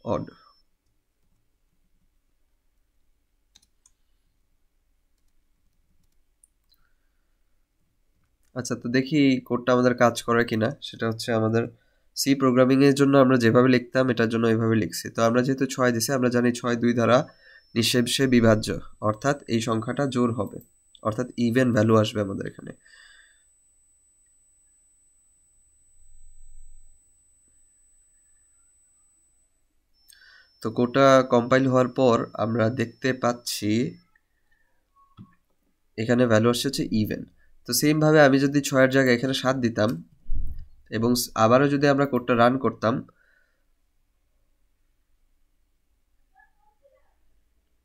অড। আচ্ছা, তো দেখি কোডটা আমাদের কাজ করে কিনা। সেটা হচ্ছে আমাদের সি প্রোগ্রামিংয়ের জন্য আমরা যেভাবে লিখতাম এটার জন্য এইভাবে লিখছি। তো আমরা যেহেতু 6 দিছি, আমরা জানি 6 2 দ্বারা নিঃশেষে বিভাজ্য, অর্থাৎ এই সংখ্যাটা জোড় হবে, অর্থাৎ ইভেন ভ্যালু আসবে আমাদের এখানে। তো কোডটা কম্পাইল হওয়ার পর আমরা দেখতে পাচ্ছি এখানে ভ্যালু আসছে হচ্ছে ইভেন। তো সেমভাবে আমি যদি 6 এর জায়গায় এখানে 7 দিতাম এবং আবারও যদি আমরা কোডটা রান করতাম,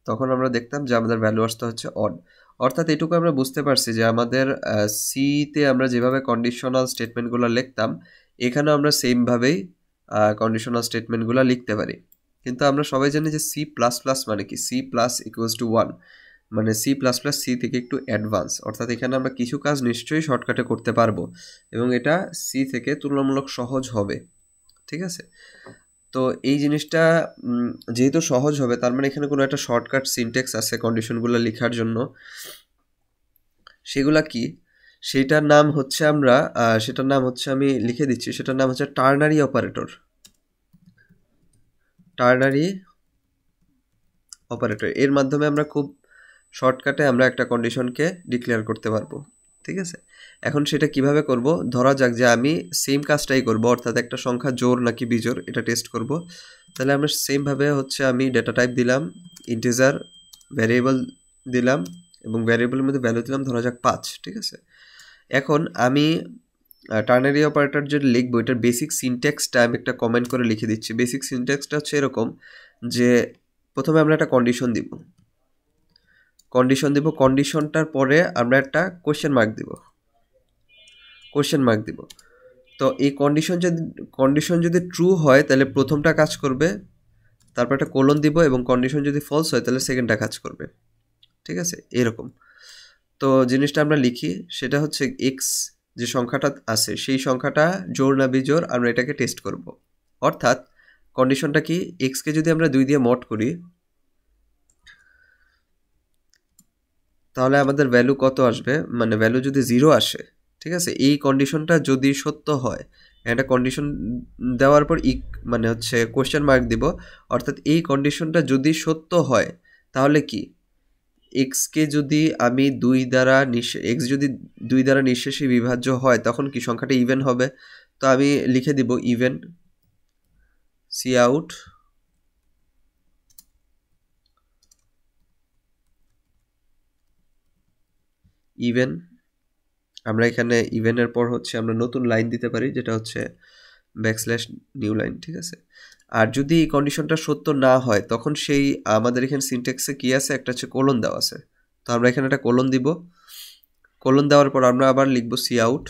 তখন আমরা দেখতাম যে আমাদের ভ্যালু আসতে হচ্ছে অড। অর্থাৎ এটুকু আমরা বুঝতে পারছি যে আমাদের সিতে আমরা যেভাবে কন্ডিশনাল স্টেটমেন্টগুলো লিখতাম এখানেও আমরা সেমভাবেই কন্ডিশনাল স্টেটমেন্টগুলো লিখতে পারি। কিন্তু আমরা সবাই জানি যে সি প্লাস প্লাস মানে কি, সি প্লাস ইকুয়ালস টু 1, মানে সি প্লাস প্লাস সি থেকে একটু অ্যাডভান্স, অর্থাৎ এখানে আমরা কিছু কাজ নিশ্চয়ই শর্টকাটে করতে পারবো এবং এটা সি থেকে তুলনামূলক সহজ হবে, ঠিক আছে। তো এই জিনিসটা যেহেতু সহজ হবে, তার মানে এখানে কোনো একটা শর্টকাট সিনট্যাক্স আছে কন্ডিশনগুলো লেখার জন্য। সেগুলা কি, সেটার নাম হচ্ছে আমি লিখে দিচ্ছি, সেটার নাম হচ্ছে টার্নারি অপারেটর। এর মাধ্যমে আমরা খুব শর্টকাটে আমরা একটা কন্ডিশনকে ডিক্লেয়ার করতে পারবো, ঠিক আছে। এখন সেটা কিভাবে করব, ধরা যাক যে আমি সেম কাজটাই করব, অর্থাৎ একটা সংখ্যা জোড় নাকি বিজোড় এটা টেস্ট করব। তাহলে আমরা সেমভাবে হচ্ছে আমি ডেটা টাইপ দিলাম ইন্টিজার, ভ্যারিয়েবল দিলাম এবং ভ্যারিয়েবলের মধ্যে ভ্যালু দিলাম ধরা যাক 5, ঠিক আছে। এখন আমি টার্নারি অপারেটর যেটা লিখবো এটার বেসিক সিনট্যাক্সটা আমি একটা কমেন্ট করে লিখে দিচ্ছি। বেসিক সিনট্যাক্সটা হচ্ছে এরকম যে প্রথমে আমরা একটা কন্ডিশন দিব, কন্ডিশনটার পরে আমরা একটা কোয়েশ্চেন মার্ক দিব। তো এই কন্ডিশন যদি ট্রু হয় তাহলে প্রথমটা কাজ করবে, তারপর একটা কোলন দিব, এবং কন্ডিশন যদি ফলস হয় তাহলে সেকেন্ডটা কাজ করবে, ঠিক আছে, এরকম। তো জিনিসটা আমরা লিখি, সেটা হচ্ছে এক্স যে সংখ্যাটা আছে সেই সংখ্যাটা জোড় না বিজোড় আমরা এটাকে টেস্ট করব। অর্থাৎ কন্ডিশনটা কি, এক্সকে যদি আমরা 2 দিয়ে মড করি তাহলে আমাদের ভ্যালু কত আসবে, মানে ভ্যালু যদি 0 আসে, ঠিক আছে। এই কন্ডিশনটা যদি সত্য হয়, একটা কন্ডিশন দেওয়ার পর মানে হচ্ছে কোশ্চেন মার্ক দিব, অর্থাৎ এই কন্ডিশনটা যদি সত্য হয় তাহলে কি, এক্সকে যদি আমি 2 দ্বারা এক্স যদি 2 দ্বারা নিঃশেষে বিভাজ্য হয় তখন কি সংখ্যাটা ইভেন হবে। তো আমি লিখে দিব ইভেন সি আউট ইভেন, আমরা এখানে ইভেনের পর হচ্ছে আমরা নতুন লাইন দিতে পারি, যেটা হচ্ছে ব্যাকস্ল্যাশ নিউ লাইন, ঠিক আছে। আর যদি এই কন্ডিশনটা সত্য না হয় তখন সেই আমাদের এখানে সিনট্যাক্সে কি আছে, একটা হচ্ছে কোলন দেওয়া আছে, তো আমরা এখানে একটা কোলন দিব। কোলন দেওয়ার পর আমরা আবার লিখবো সি আউট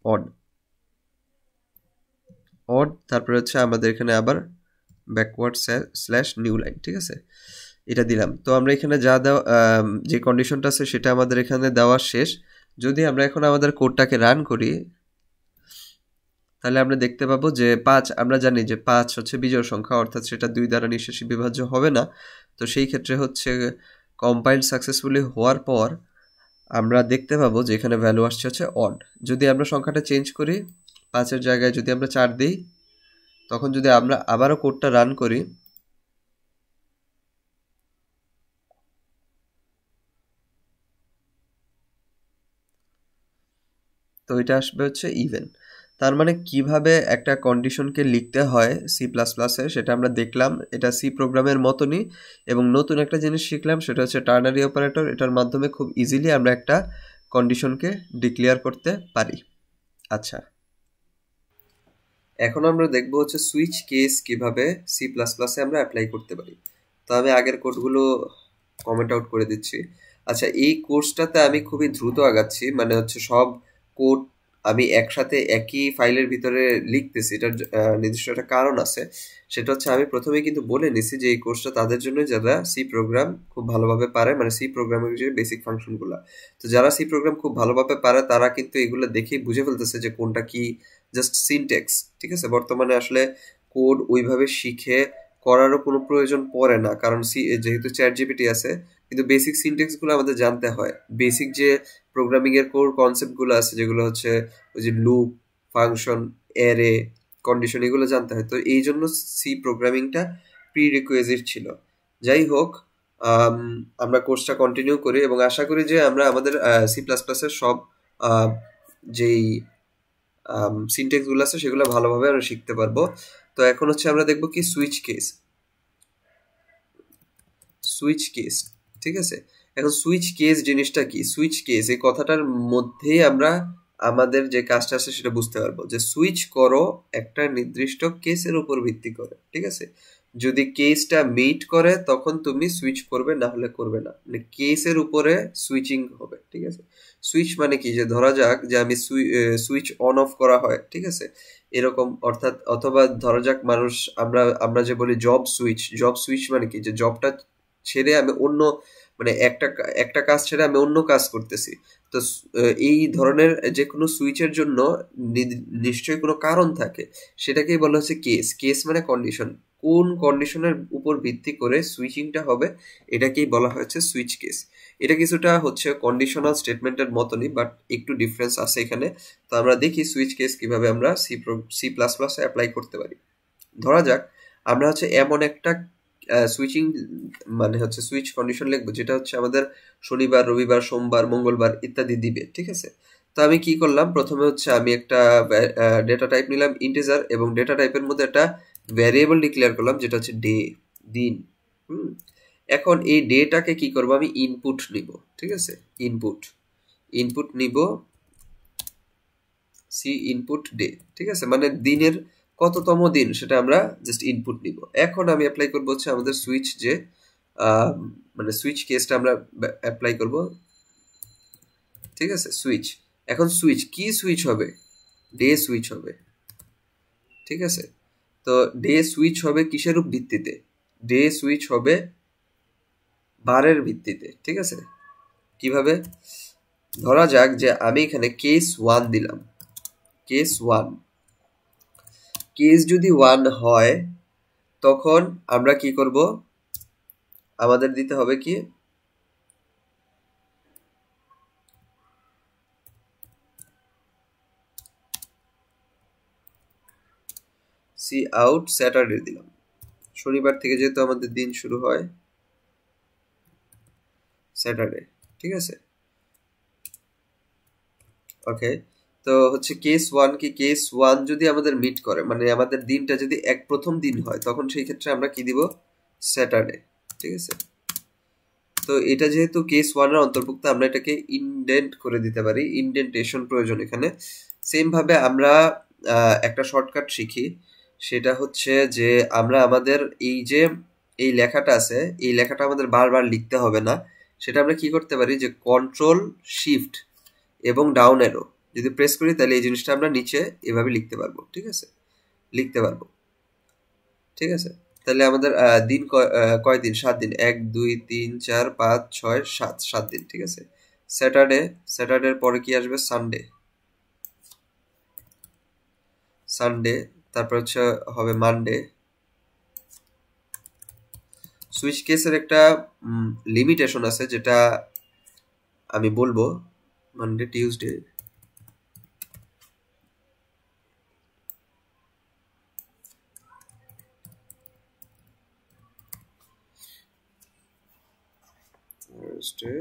অড অড, তারপরে হচ্ছে আমাদের এখানে আবার ব্যাকওয়ার্ড স্ল্যাশ নিউ লাইন, ঠিক আছে, এটা দিলাম। তো আমরা এখানে যা দেওয়া যে কন্ডিশনটা আছে সেটা আমাদের এখানে দেওয়া শেষ। যদি আমরা এখন আমাদের কোডটাকে রান করি তাহলে আমরা দেখতে পাবো যে 5, আমরা জানি যে 5 হচ্ছে বিজোড় সংখ্যা, অর্থাৎ সেটা 2 দ্বারা নিঃশেষী বিভাজ্য হবে না। তো সেই ক্ষেত্রে হচ্ছে কম্পাইল সাকসেসফুলি হওয়ার পর আমরা দেখতে পাবো যে এখানে ভ্যালু আসছে হচ্ছে অড। যদি আমরা সংখ্যাটা চেঞ্জ করি, 5-এর জায়গায় যদি আমরা 4 দিই, তখন যদি আমরা আবারও কোডটা রান করি, তো এটা আসবে হচ্ছে ইভেন। তার মানে কিভাবে একটা কন্ডিশনকে লিখতে হয় সি প্লাস প্লাসে সেটা আমরা দেখলাম, এটা সি প্রোগ্রামের মতনই। এবং নতুন একটা জিনিস শিখলাম, সেটা হচ্ছে টার্নারি অপারেটর। এটার মাধ্যমে খুব ইজিলি আমরা একটা কন্ডিশনকে ডিক্লেয়ার করতে পারি। আচ্ছা, এখন আমরা দেখব হচ্ছে সুইচ কেস কিভাবে সি প্লাস প্লাসে আমরা অ্যাপ্লাই করতে পারি। তো আমি আগের কোডগুলো কমেন্ট আউট করে দিচ্ছি। আচ্ছা, এই কোর্সটাতে আমি খুবই দ্রুত আগাচ্ছি, মানে হচ্ছে সব কোড আমি একসাথে একই ফাইলের ভিতরে লিখতেছি। এটার নির্দিষ্ট একটা কারণ আছে, সেটা হচ্ছে আমি প্রথমেই কিন্তু বলে নিছি যে এই কোর্সটা তাদের জন্য যারা সি প্রোগ্রাম খুব ভালোভাবে পারে, মানে সি প্রোগ্রামের যে বেসিক ফাংশনগুলো। তো যারা সি প্রোগ্রাম খুব ভালোভাবে পারে তারা কিন্তু এগুলো দেখেই বুঝে ফেলতেছে যে কোনটা কি, জাস্ট সিনট্যাক্স, ঠিক আছে। বর্তমানে আসলে কোড ওইভাবে শিখে করারও কোনো প্রয়োজন পড়ে না, কারণ যেহেতু চ্যাট জিপিটি আছে, কিন্তু বেসিক সিনট্যাক্সগুলো আমাদের জানতে হয়। বেসিক যে প্রোগ্রামিং এর কোর কনসেপ্টগুলো আছে, যেগুলো হচ্ছে ওই যে লুপ, ফাংশন, অ্যারে, কন্ডিশন, এগুলো জানতে হয়। তো এই জন্য সি প্রোগ্রামিংটা প্রি রিকুইজিট ছিল। যাই হোক, আমরা কোর্সটা কন্টিনিউ করি এবং আশা করি যে আমরা আমাদের সি প্লাস প্লাসের সব যেই সিনট্যাক্সগুলো আছে সেগুলো ভালোভাবে আমরা শিখতে পারবো। তো এখন হচ্ছে আমরা দেখবো কি সুইচ কেস। সুইচ কেস, ঠিক আছে। এখন সুইচ কেস জিনিসটা কি? সুইচ কেস এই কথাটার মধ্যেই আমরা আমাদের যে কাজটা আছে সেটা বুঝতে পারবো, যে সুইচ করো একটা নির্দিষ্ট কেসের উপর ভিত্তি করে, ঠিক আছে। যদি কেসটা মিট করে তখন তুমি সুইচ করবে, না হলে করবে না, মানে কেসের উপরে সুইচিং হবে, ঠিক আছে। সুইচ মানে কি, যে ধরা যাক যে আমি সুইচ অন অফ করা হয়, ঠিক আছে, এরকম। অর্থাৎ অথবা ধরা যাক মানুষ, আমরা যে বলি জব সুইচ, জব সুইচ মানে কি, যে জবটা ছেড়ে আমি অন্য, মানে একটা কাজ ছেড়ে আমি অন্য কাজ করতেছি। তো এই ধরনের যে কোনো সুইচের জন্য নিশ্চয়ই কোনো কারণ থাকে, সেটাকেই বলা হচ্ছে কেস। কেস মানে কন্ডিশন, কোন কন্ডিশনের উপর ভিত্তি করে সুইচিংটা হবে, এটাকেই বলা হয়েছে সুইচ কেস। এটা কিছুটা হচ্ছে কন্ডিশনাল স্টেটমেন্টের মতনই, বাট একটু ডিফারেন্স আছে এখানে। তো আমরা দেখি সুইচ কেস কিভাবে আমরা সি প্লাস প্লাস অ্যাপ্লাই করতে পারি। ধরা যাক আমরা হচ্ছে এমন একটা সুইচিং, মানে হচ্ছে সুইচ কন্ডিশন লিখবো যেটা হচ্ছে আমাদের শনিবার, রবিবার, সোমবার, মঙ্গলবার ইত্যাদি দিবে, ঠিক আছে। তো আমি কি করলাম, প্রথমে হচ্ছে আমি একটা ডেটা টাইপ নিলাম ইন্টিজার, এবং ডেটা টাইপের মধ্যে একটা ভ্যারিয়েবল ডিক্লেয়ার করলাম যেটা হচ্ছে ডে, দিন। এখন এই ডেটাকে কি করব, আমি ইনপুট নিব, ঠিক আছে। ইনপুট নিব সি ইনপুট ডে, ঠিক আছে, মানে দিনের কততম দিন সেটা আমরা জাস্ট ইনপুট নিব। এখন আমি অ্যাপ্লাই করব হচ্ছে আমাদের সুইচ, যে মানে সুইচ কেসটা আমরা অ্যাপ্লাই করব, ঠিক আছে। সুইচ, এখন সুইচ কি সুইচ হবে, ডে সুইচ হবে, ঠিক আছে। তো ডে সুইচ হবে কিসের ভিত্তিতে, ডে সুইচ হবে বারের ভিত্তিতে, ঠিক আছে। কিভাবে, ধরা যাক যে আমি এখানে কেস 1 দিলাম, কেস 1, কেস যদি 1 হয় তখন আমরা কি করব, আমাদের দিতে হবে কি, সি আউট স্যাটারডে দিলাম। শনিবার থেকে যেহেতু আমাদের দিন শুরু হয়, স্যাটারডে, ঠিক আছে। ওকে, তো হচ্ছে কেস 1 কি, কেস 1 যদি আমাদের মিট করে, মানে আমাদের দিনটা যদি প্রথম দিন হয়, তখন সেই ক্ষেত্রে আমরা কি দিব, স্যাটারডে, ঠিক আছে। তো এটা যেহেতু কেস 1 এর অন্তর্ভুক্ত, আমরা এটাকে ইনডেন্ট করে দিতে পারি, ইনডেন্টেশন প্রয়োজন এখানে। সেম ভাবে আমরা একটা শর্টকাট শিখি, সেটা হচ্ছে যে আমরা আমাদের এই লেখাটা আছে, এই লেখাটা আমাদের বারবার লিখতে হবে না। সেটা আমরা কি করতে পারি, যে কন্ট্রোল শিফট এবং ডাউন অ্যারো যদি প্রেস করি, তাহলে এই জিনিসটা আমরা নিচে এভাবে লিখতে পারবো। ঠিক আছে, লিখতে পারবো। ঠিক আছে, তাহলে আমাদের দিন কয়দিন, 7 দিন, 1 2 3 4 5 6 7, 7 দিন। ঠিক আছে, স্যাটারডের পরে কি আসবে, সানডে, তারপর হচ্ছে হবে মানডে। সুইচ কেসের একটা লিমিটেশন আছে, যেটা আমি বলবো। Monday, Tuesday, Thursday,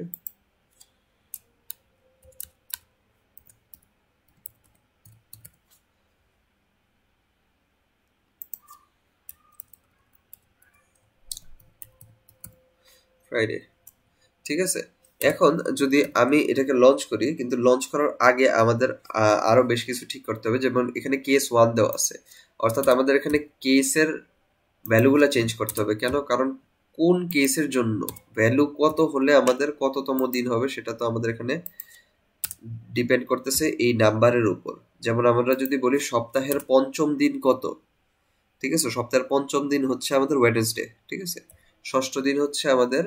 Friday. ঠিক আছে, এখন যদি আমি এটাকে লঞ্চ করি, কিন্তু লঞ্চ করার আগে আমাদের আরো বেশ কিছু ঠিক করতে হবে। যেমন এখানে কেস 1 দেওয়া আছে, অর্থাৎ আমাদের এখানে কেসের ভ্যালুগুলো চেঞ্জ করতে হবে। কেন? কারণ কোন কেসের জন্য ভ্যালু কত হলে আমাদের কততম দিন হবে, সেটা তো আমাদের এখানে ডিপেন্ড করতেছে এই নাম্বারের উপর। যেমন আমরা যদি বলি সপ্তাহের পঞ্চম দিন কত, ঠিক আছে, সপ্তাহের পঞ্চম দিন হচ্ছে আমাদের ওয়েডনেসডে। ঠিক আছে, ষষ্ঠ দিন হচ্ছে আমাদের,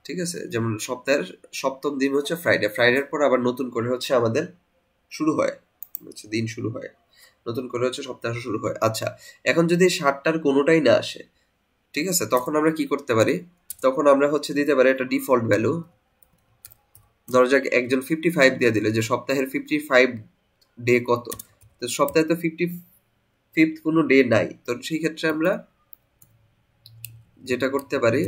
ঠিক আছে, যেমন সপ্তাহের সপ্তম দিন হচ্ছে ফ্রাইডে, ফ্রাইডের পর আবার নতুন করে হচ্ছে আমাদের শুরু হয়, হচ্ছে দিন শুরু হয়, নতুন করে হচ্ছে সপ্তাহ শুরু হয়। আচ্ছা, এখন যদি 7টার কোনোটাই না আসে, ঠিক আছে, তখন আমরা কি করতে পারি, তখন আমরা হচ্ছে দিতে পারি একটা ডিফল্ট ভ্যালু। ধরা যাক একজন 55 দিয়ে দিলে যে সপ্তাহের 55 ডে কত, তো সপ্তাহে তো 55th কোনো ডে নাই, তো সেই ক্ষেত্রে আমরা যেটা করতে পারি,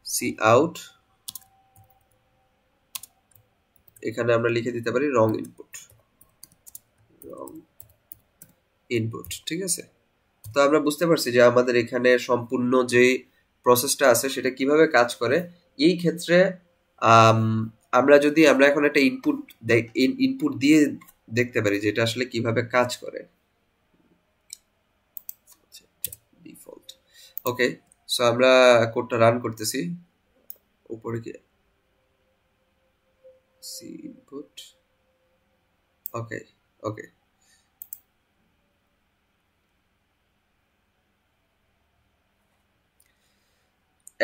সি আউট, এখানে আমরা লিখে দিতে পারি রং ইনপুট। ঠিক আছে, তো আমরা বুঝতে পারছি যে আমাদের এখানে সম্পূর্ণ যে প্রসেসটা আছে সেটা কিভাবে কাজ করে। এই ক্ষেত্রে আমরা এখন একটা ইনপুট দিয়ে দেখতে পারি যে এটা আসলে কিভাবে কাজ করে। ডিফল্ট, ওকে, সো আমরা কোডটা রান করতেছি। উপরে কি সি ইনপুট, ওকে ওকে,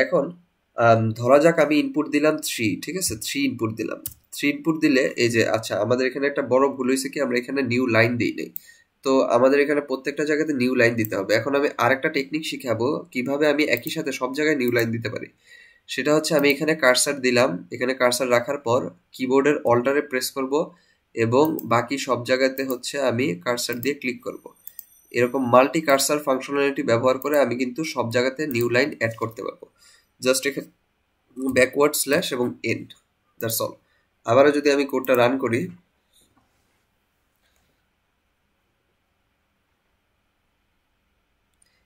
এখন ধরা যাক আমি ইনপুট দিলাম 3, ঠিক আছে, 3 ইনপুট দিলাম। 3 ইনপুট দিলে এই যে, আচ্ছা, আমাদের এখানে একটা বড় ভুল হয়েছে কি, আমরা এখানে নিউ লাইন দিই নাই। তো আমাদের এখানে প্রত্যেকটা জায়গাতে নিউ লাইন দিতে হবে। এখন আমি আরেকটা টেকনিক শিখাবো কিভাবে আমি একই সাথে সব জায়গায় নিউ লাইন দিতে পারি। সেটা হচ্ছে, আমি এখানে কার্সার দিলাম, এখানে কার্সার রাখার পর কিবোর্ডের অল্টারে প্রেস করব এবং বাকি সব জায়গাতে হচ্ছে আমি কার্সার দিয়ে ক্লিক করব। এরকম মাল্টি কার্সার ফাংশনালিটি ব্যবহার করে আমি কিন্তু সব জায়গাতে নিউ লাইন অ্যাড করতে পারবো। জাস্ট এখানে ব্যাকওয়ার্ড স্ল্যাশ এবং এন্ড, দ্যাটস অল। আবারও যদি আমি কোডটা রান করি,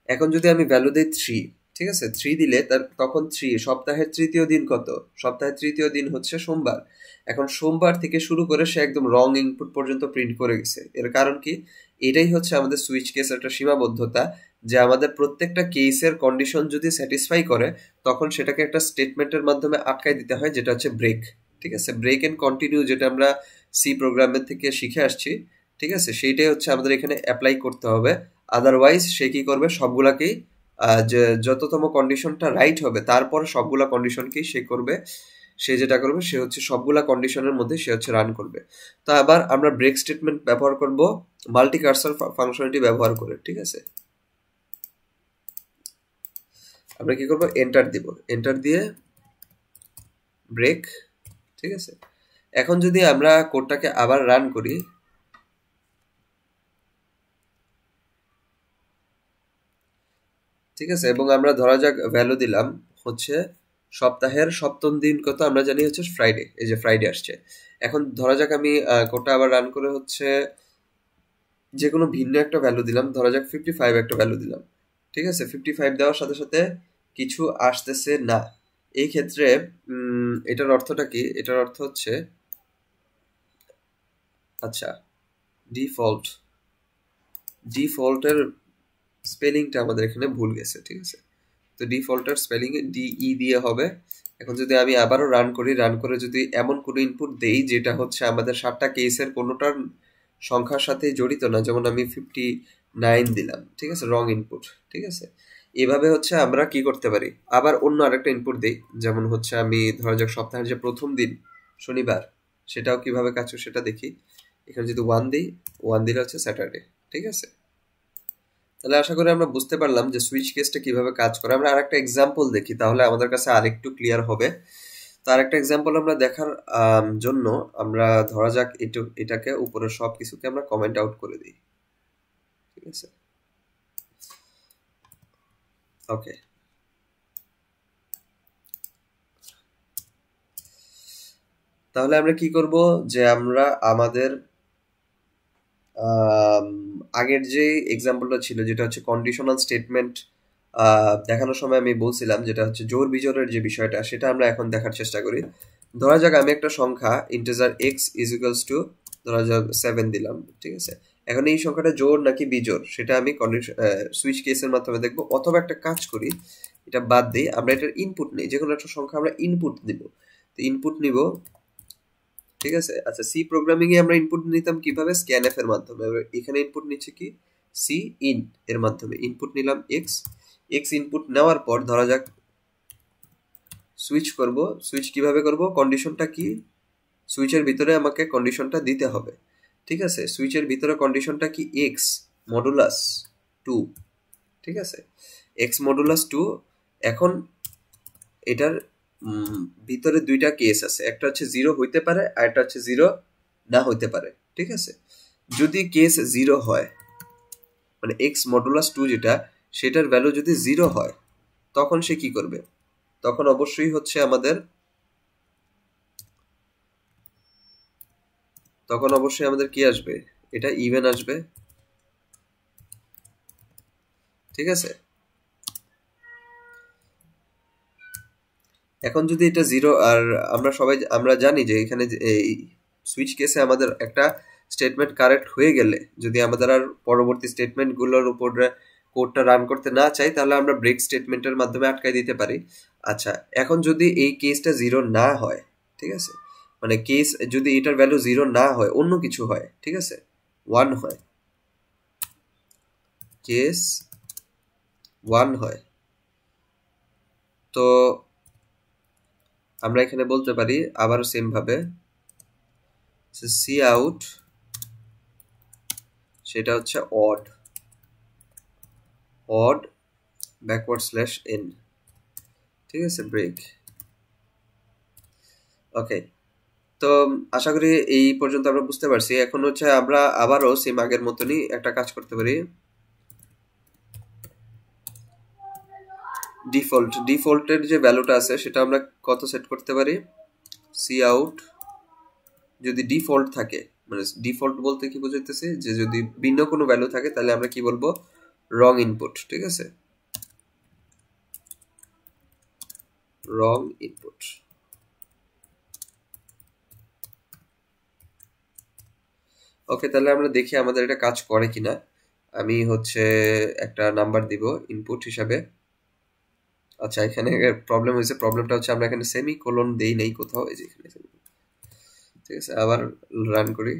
এখন যদি আমি ভ্যালু দিই 3, ঠিক আছে, 3 দিলে তখন 3 সপ্তাহের তৃতীয় দিন কত, সপ্তাহের তৃতীয় দিন হচ্ছে সোমবার। এখন সোমবার থেকে শুরু করে সে একদম রং ইনপুট পর্যন্ত প্রিন্ট করে গেছে। এর কারণ কি, এটাই হচ্ছে আমাদের সুইচ কেস একটা সীমাবদ্ধতা, যে আমাদের প্রত্যেকটা কেসের কন্ডিশন যদি স্যাটিসফাই করে তখন সেটাকে একটা স্টেটমেন্টের মাধ্যমে আটকায় দিতে হয়, যেটা হচ্ছে ব্রেক। ঠিক আছে, ব্রেক এন্ড কন্টিনিউ, যেটা আমরা সি প্রোগ্রামের থেকে শিখে আসছি। ঠিক আছে, সেইটাই হচ্ছে আমাদের এখানে অ্যাপ্লাই করতে হবে। আদারওয়াইজ সে কি করবে, সবগুলাকেই যে যততম কন্ডিশনটা রাইট হবে তারপর সবগুলা কন্ডিশনকেই সে করবে। সে যেটা করবে, সে হচ্ছে সবগুলা কন্ডিশনের মধ্যে সে হচ্ছে রান করবে। তো আবার আমরা ব্রেক স্টেটমেন্ট ব্যবহার করব মাল্টি কার্সর ফাংশনালিটি ব্যবহার করে। ঠিক আছে, আমরা কি করব, এন্টার দিব, এন্টার দিয়ে ব্রেক। ঠিক আছে, এখন যদি আমরা কোডটাকে আবার রান করি, ঠিক আছে, এবং আমরা ধরা যাক ভ্যালু দিলাম হচ্ছে সপ্তাহের সপ্তম দিন কত, আমরা জানি হচ্ছে ফ্রাইডে, এই যে ফ্রাইডে আসছে। এখন ধরা যাক আমি কোডটা আবার রান করে হচ্ছে যে কোনো ভিন্ন একটা ভ্যালু দিলাম, ধরা যাক 55 একটা ভ্যালু দিলাম। ঠিক আছে, 55 দেওয়ার সাথে সাথে কিছু আসতেছে না, এই ক্ষেত্রে এটার অর্থটা কি? এটার অর্থ হচ্ছে, আচ্ছা, ডিফল্টের স্পেলিংটা আমাদের এখানে ভুল গেছে, ঠিক আছে? তো ডিফল্টের স্পেলিং ডিই দিয়ে হবে। এখন যদি আমি আবারও রান করে যদি এমন কোনো ইনপুট দেই যেটা হচ্ছে আমাদের 7টা কেসের কোনোটার সংখ্যার সাথে জড়িত না, যেমন আমি 59 দিলাম, ঠিক আছে, রং ইনপুট, ঠিক আছে। এভাবে হচ্ছে আমরা কি করতে পারি, আবার অন্য আরেকটা ইনপুট দেই, যেমন হচ্ছে আমি ধরা যাক সপ্তাহের যে প্রথম দিন শনিবার, সেটাও কিভাবে কাজ করে সেটা দেখি। এখানে যদি 1 দিই, 1 দিলে হচ্ছে স্যাটারডে, ঠিক আছে। তাহলে আশা করি আমরা বুঝতে পারলাম যে সুইচ কেসটা কিভাবে কাজ করে। আমরা আরেকটা এক্সাম্পল দেখি, তাহলে আমাদের কাছে আরেকটু ক্লিয়ার হবে। তো আরেকটা এক্সাম্পল আমরা দেখার জন্য আমরা ধরা যাক এটাকে উপরের সব কিছুকে আমরা কমেন্ট আউট করে দিই, ঠিক আছে। ওকে, তাহলে আমরা কি করব, যে আমরা আমাদের আগের যে এক্সাম্পলটা ছিল, যেটা হচ্ছে কন্ডিশনাল স্টেটমেন্ট দেখানোর সময় আমি বলছিলাম, যেটা হচ্ছে জোর বিজোরের যে বিষয়টা, সেটা আমরা এখন দেখার চেষ্টা করি। ধরা যাক আমি একটা সংখ্যা integer x is equals to ধরা যাক 7 দিলাম, ঠিক আছে। এখন এই সংখ্যাটা জোর নাকি বিজোর সেটা আমি সুইচ কেসের মাধ্যমে দেখবো, অথবা একটা কাজ করি, এটা বাদ দিই, আমরা এটার ইনপুট নেই, যে কোনো একটা সংখ্যা আমরা ইনপুট দিব। তো ইনপুট নিব, ঠিক আছে। আচ্ছা, সি প্রোগ্রামিং এ আমরা ইনপুট নিতাম কিভাবে? স্ক্যানএফ এর মাধ্যমে। এখানে ইনপুট নিচ্ছে কি? সি ইন এর মাধ্যমে ইনপুট নিলাম এক্স। এক্স ইনপুট নেওয়ার পর ধরা যাক সুইচ করব। সুইচ কিভাবে করব? কন্ডিশনটা কি? সুইচের ভিতরে আমাকে কন্ডিশনটা দিতে হবে, ঠিক আছে। সুইচের ভিতরে কন্ডিশনটা কি? এক্স মডুলাস 2, ঠিক আছে, এক্স মডুলাস 2। এখন এটার ভিতরে দুইটা কেস আছে, একটা হচ্ছে 0 হইতে পারে আর একটা হচ্ছে 0 না হইতে পারে, ঠিক আছে। যদি কেস 0 হয়, মানে এক্স মডুলাস 2 যেটা, সেটার ভ্যালু যদি 0 হয়, তখন সে কি করবে? তখন অবশ্যই হচ্ছে আমাদের কি আসবে? এটা ইভেন আসবে, ঠিক আছে। এখন যদি এটা 0, আর আমরা জানি যে এখানে এই সুইচ কেসে আমাদের একটা স্টেটমেন্ট কারেক্ট হয়ে গেলে, যদি আমাদের আর পরবর্তী স্টেটমেন্টগুলোর উপর কোডটা রান করতে না চাই, তাহলে আমরা ব্রেক স্টেটমেন্টের মাধ্যমে আটকাই দিতে পারি। আচ্ছা, এখন যদি এই কেসটা 0 না হয়, ঠিক আছে, মানে কেস যদি এটার ভ্যালু 0 না হয়, অন্য কিছু হয়, ঠিক আছে, 1 হয়, কেস 1 হয়, তো আমরা এখানে বলতে পারি আবারও সেম ভাবে সি আউট, সেটা হচ্ছে অড ব্যাকওয়ার্ড স্ল্যাশ এন, ঠিক আছে, ব্রেক। ওকে, তো আশা করি এই পর্যন্ত আমরা বুঝতে পারছি। এখন হচ্ছে আমরা আবারও সেম আগের মতনই একটা কাজ করতে পারি। ডিফল্টের যে ভ্যালুটা আছে সেটা আমরা কত সেট করতে পারি? সি আউট, যদি ডিফল্ট থাকে, মানে ডিফল্ট বলতে কি বোঝাইতেছে, যে যদি ভিন্ন কোনো ভ্যালু থাকে তাহলে আমরা কি বলবো? রং ইনপুট, ঠিক আছে, রং ইনপুট। ওকে, তাহলে আমরা দেখি আমাদের এটা কাজ করে কিনা। আমি হচ্ছে একটা নাম্বার দিব ইনপুট হিসাবে। আচ্ছা, এখানে প্রবলেম হয়েছে। প্রবলেমটা হচ্ছে আমরা এখানে সেমিকোলন দেই নেই কোথাও, এই যে এখানে, ঠিক আছে। আবার রান করি।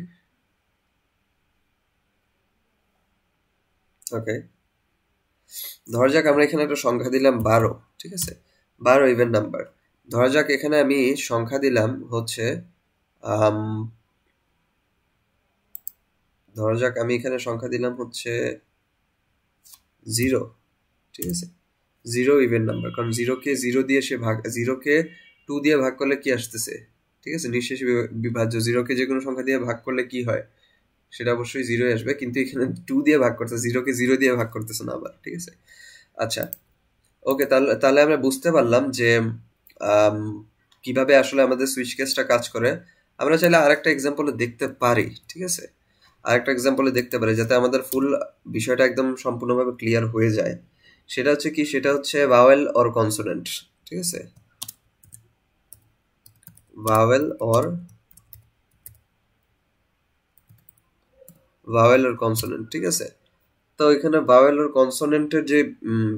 ওকে, ধরা যাক আমরা এখানে একটা সংখ্যা দিলাম 12, ঠিক আছে, 12 ইভেন নাম্বার। ধরা যাক এখানে আমি সংখ্যা দিলাম হচ্ছে ধরা যাক আমি এখানে সংখ্যা দিলাম হচ্ছে 0, ঠিক আছে, 0 ইভেন নাম্বার, কারণ 0কে 0 দিয়ে সে ভাগ, 0কে 2 দিয়ে ভাগ করলে কি আসতেছে, ঠিক আছে, নিঃশেষ বিভাজ্য। 0কে যে কোনো সংখ্যা দিয়ে ভাগ করলে কি হয়? সেটা অবশ্যই 0 আসবে, কিন্তু এখানে 2 দিয়ে ভাগ করতেছে, 0কে 0 দিয়ে ভাগ করতেছে না আবার, ঠিক আছে। আচ্ছা, ওকে, তাহলে আমরা বুঝতে পারলাম যে কিভাবে আসলে আমাদের সুইচ কেসটা কাজ করে। আমরা চাইলে আরেকটা এক্সাম্পলে দেখতে পারি, ঠিক আছে, আরেকটা এক্সাম্পলে দেখতে পারি, যাতে আমাদের ফুল বিষয়টা একদম সম্পূর্ণভাবে ক্লিয়ার হয়ে যায়। সেটা হচ্ছে কি, সেটা হচ্ছে ভাওয়েল অর কনসোনেন্ট। ঠিক আছে, ভাওয়েল অর কনসোনেন্ট। ঠিক আছে, তো এখানে ভাওয়েল অর কনসোনেন্টের যে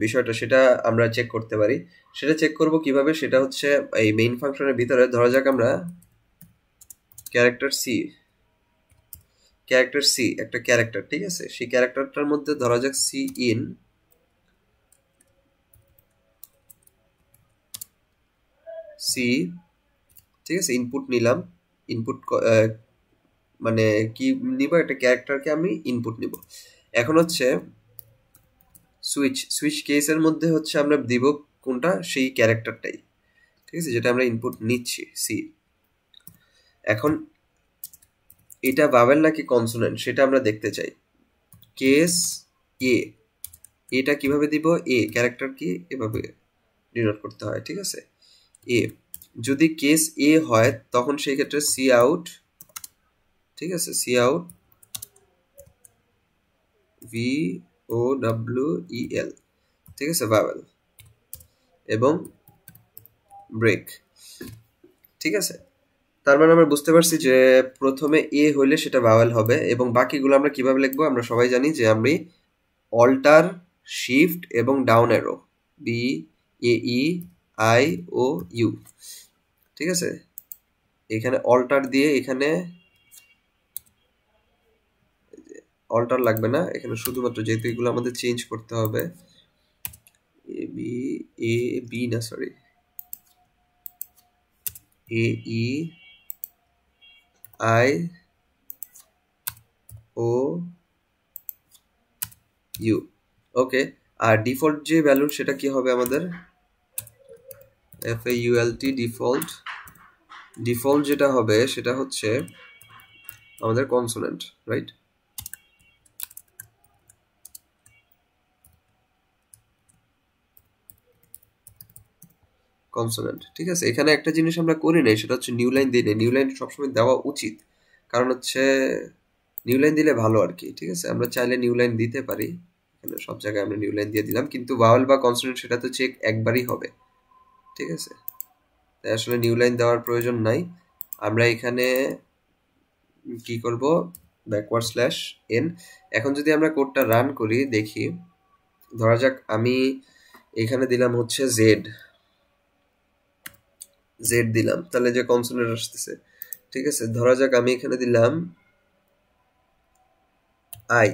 বিষয়টা সেটা আমরা চেক করতে পারি। সেটা চেক করব কিভাবে, সেটা হচ্ছে এই মেইন ফাংশনের ভিতরে ধরা যাক আমরা ক্যারেক্টার সি একটা ক্যারেক্টার, ঠিক আছে, সেই ক্যারেক্টারটার মধ্যে ধরা যাক সি ইন সি, ঠিক আছে, ইনপুট নিলাম। ইনপুট মানে কি নিব, একটা ক্যারেক্টারকে আমি ইনপুট নিব। এখন হচ্ছে সুইচ কেসের মধ্যে হচ্ছে আমরা দিব কোনটা, সেই ক্যারেক্টারটাই, ঠিক আছে, যেটা আমরা ইনপুট নিচ্ছি সি। এখন এটা ভাওয়েল নাকি কনসোনেন্ট সেটা আমরা দেখতে চাই। কেস এ, এটা কিভাবে দিব, এ ক্যারেক্টার কি এভাবে ডিনোট করতে হয়। ঠিক আছে, এ যদি কেস এ হয় তখন সেই ক্ষেত্রে সি আউট, ঠিক আছে, C out V O W E L, ঠিক আছে, ভাওয়েল এবং ব্রেক। ঠিক আছে, তার মানে আমরা বুঝতে পারছি যে প্রথমে এ হইলে সেটা ভাওয়েল হবে, এবং বাকিগুলো আমরা কিভাবে লিখবো, আমরা সবাই জানি যে আমি অল্টার, শিফট এবং down arrow, B A E I O U. ঠিক আছে, এখানে অল্টার দিয়ে, এখানে অল্টার লাগবে না, এখানে শুধুমাত্র যেহেতু এগুলো আমাদের চেঞ্জ করতে হবে, এ বি, এ বি না sorry, A E I O U. Okay, আর ডিফল্ট যে ভ্যালু সেটা কি হবে আমাদের, F A U L T default. Default যেটা হবে সেটা হচ্ছে আমাদের কনসোনেন্ট, রাইট? কনসোনেন্ট, ঠিক আছে। এখানে একটা জিনিস আমরা করি নাই, সেটা হচ্ছে নিউ লাইন দিই নাই। নিউ লাইন সবসময় দেওয়া উচিত, কারণ হচ্ছে নিউ লাইন দিলে ভালো আর কি। ঠিক আছে, আমরা চাইলে নিউ লাইন দিতে পারি, এখানে সব জায়গায় আমরা নিউ লাইন দিয়ে দিলাম, কিন্তু ভাওয়েল বা কনসোনেন্ট সেটা তো চেক একবারই হবে। ঠিক আছে, তাই আসলে নিউ লাইন দেওয়ার প্রয়োজন নাই। আমরা এখানে কি করব, ব্যাকওয়ার্ড স্ল্যাশ এন। এখন যদি আমরা কোডটা রান করি দেখি, ধরা যাক আমি এখানে দিলাম হচ্ছে জেড দিলাম, তাহলে যে কনসোনেন্ট আসতেছে। ঠিক আছে, ধরা যাক আমি এখানে দিলাম আই,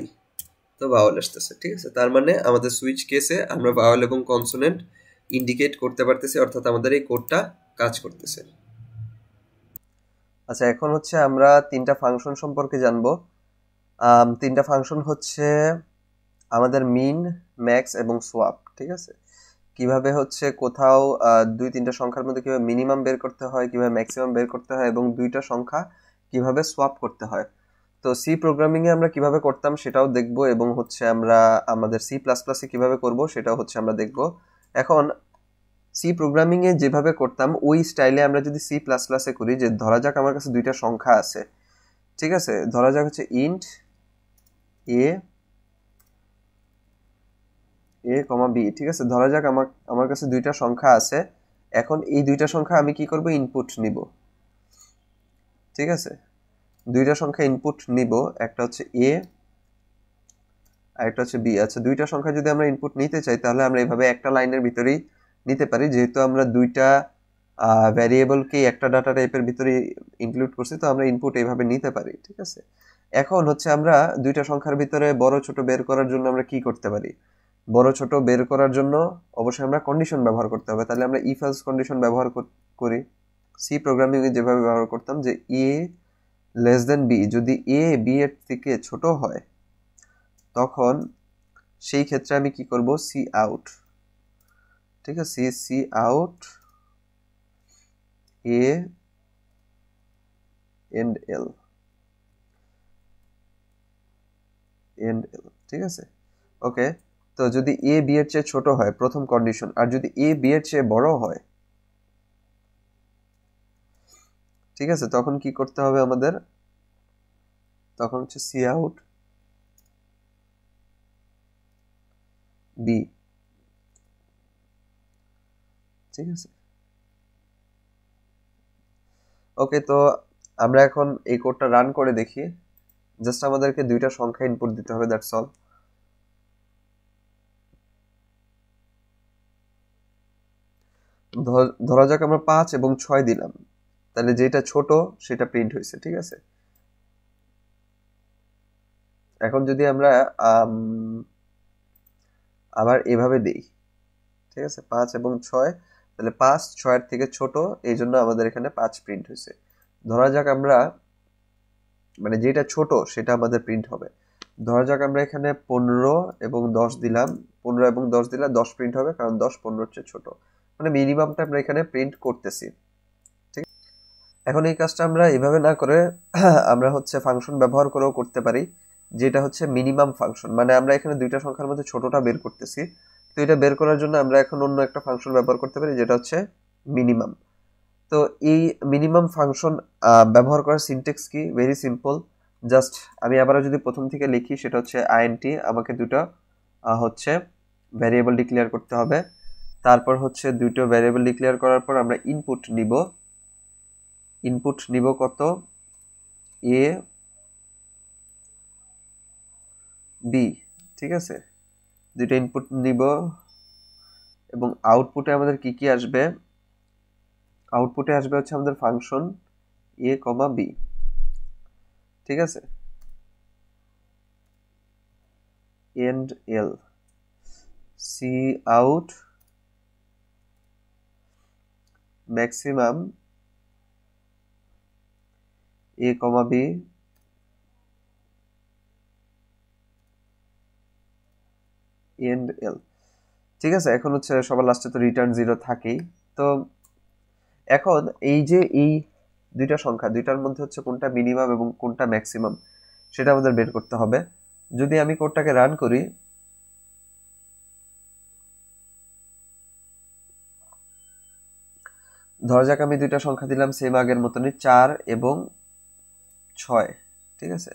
তো ভাওয়েল আসতেছে। ঠিক আছে, তার মানে আমাদের সুইচ কেসে আমরা ভাওয়েল এবং কনসোনেন্ট ইন্ডিকেট করতে পারতেছি, অর্থাৎ আমাদের এই কোডটা কাজ করতেছে। আচ্ছা, এখন হচ্ছে আমরা তিনটা ফাংশন সম্পর্কে জানবো। তিনটা ফাংশন হচ্ছে আমাদের মিন, ম্যাক্স এবং সোয়াপ। ঠিক আছে, কিভাবে হচ্ছে কোথাও দুই তিনটা সংখ্যার মধ্যে কিভাবে মিনিমাম বের করতে হয়, কিভাবে ম্যাক্সিমাম বের করতে হয়, এবং দুইটা সংখ্যা কিভাবে সোয়াপ করতে হয়। তো সি প্রোগ্রামিং এ আমরা কিভাবে করতাম সেটাও দেখব, এবং হচ্ছে আমরা আমাদের সি প্লাস প্লাসে কিভাবে করব সেটাও হচ্ছে আমরা দেখব। এখন সি প্রোগ্রামিং এ যেভাবে করতাম ওই স্টাইলে আমরা যদি সি প্লাস প্লাসে করি, যে ধরা যাক আমার কাছে দুইটা সংখ্যা আছে। ঠিক আছে, ধরা যাক হচ্ছে ইন্ট এ কমা বি। ঠিক আছে, ধরা যাক আমার আমার কাছে দুইটা সংখ্যা আছে। এখন এই দুইটা সংখ্যা আমি কি করব, ইনপুট নিব। ঠিক আছে, দুইটা সংখ্যা ইনপুট নিব, একটা হচ্ছে এ আর একটা হচ্ছে বি। আচ্ছা, দুইটা সংখ্যা যদি আমরা ইনপুট নিতে চাই তাহলে আমরা এইভাবে একটা লাইনের ভিতরেই নিতে পারি, যেহেতু আমরা দুইটা ভ্যারিয়েবলকে একটা ডাটা টাইপের ভিতরে ইনক্লুড করছি, তো আমরা ইনপুট এইভাবে নিতে পারি। ঠিক আছে, এখন হচ্ছে আমরা দুইটা সংখ্যার ভিতরে বড় ছোট বের করার জন্য আমরা কি করতে পারি, বড় ছোট বের করার জন্য অবশ্যই আমরা কন্ডিশন ব্যবহার করতে হবে। তাহলে আমরা ইফ এলস কন্ডিশন ব্যবহার করি সি প্রোগ্রামিং এ যেভাবে ব্যবহার করতাম, যে এ লেস দেন বি, যদি এ বি এর থেকে ছোট হয় তখন সেই ক্ষেত্রে আমি কি করব, সি আউট। ঠিক আছে, সি আউট এ এন্ড এল, ঠিক আছে। ওকে, তো যদি এ বি এর চেয়ে ছোট হয় প্রথম কন্ডিশন, আর যদি এ বি এর চেয়ে বড় হয়, ঠিক আছে, তখন কি করতে হবে আমাদের, তখন হচ্ছে সি আউট বি। ঠিক আছে। ওকে, তো আমরা এখন এই কোডটা রান করে দেখি। জাস্ট আমাদেরকে দুইটা সংখ্যা ইনপুট দিতে হবে, দ্যাটস অল। ধরা যাক আমরা 5 এবং 6 দিলাম, তাহলে যেটা ছোট সেটা প্রিন্ট হয়েছে, ঠিক আছে। এখন যদি আমরা আবার এভাবে দিই, ঠিক আছে, 5 এবং 6, তাহলে 5 6 থেকে ছোট, এই জন্য আমাদের এখানে 5 প্রিন্ট হয়েছে। ধরা যাক আমরা মানে যেটা ছোট সেটা আমাদের প্রিন্ট হবে। ধরা যাক আমরা এখানে 15 এবং 10 দিলাম, 15 এবং 10 দিলে 10 প্রিন্ট হবে, কারণ 10 15 চেয়ে ছোট। মানে মিনিমামটা আমরা এখানে প্রিন্ট করতেছি। ঠিক, এখন এই কাজটা আমরা এভাবে না করে আমরা হচ্ছে ফাংশন ব্যবহার করেও করতে পারি, যেটা হচ্ছে মিনিমাম ফাংশন। মানে আমরা এখানে দুইটা সংখ্যার মধ্যে ছোটটা বের করতেছি, তো এটা বের করার জন্য আমরা এখন অন্য একটা ফাংশন ব্যবহার করতে পারি, যেটা হচ্ছে মিনিমাম। তো এই মিনিমাম ফাংশন ব্যবহার করার সিনট্যাক্স কি? Very simple. জাস্ট আমি আবারও যদি প্রথম থেকে লিখি, সেটা হচ্ছে আইএনটি, আমাকে দুটো হচ্ছে ভ্যারিয়েবল ডিক্লেয়ার করতে হবে। তারপর হচ্ছে দুটো ভ্যারিয়েবল ডিক্লেয়ার করার পর আমরা ইনপুট নিব কত? এ বি, ঠিক আছে। দুটো ইনপুট নিব এবং আউটপুটে আমাদের কি কি আসবে? আউটপুটে আসবে হচ্ছে আমাদের ফাংশন এ কমা বি, ঠিক আছে, endl cout maximum A comma B and এল, ঠিক আছে। এখন হচ্ছে সবার লাস্টে তো রিটার্ন 0 থাকেই। তো এখন এই যে এই দুইটা সংখ্যা, দুইটার মধ্যে হচ্ছে কোনটা মিনিমাম এবং কোনটা ম্যাক্সিমাম, সেটা আমাদের বের করতে হবে। যদি আমি কোডটাকে রান করি, ধরা যাক আমি দুইটা সংখ্যা দিলাম সেম আগের মতনই, 4 এবং 6, ঠিক আছে।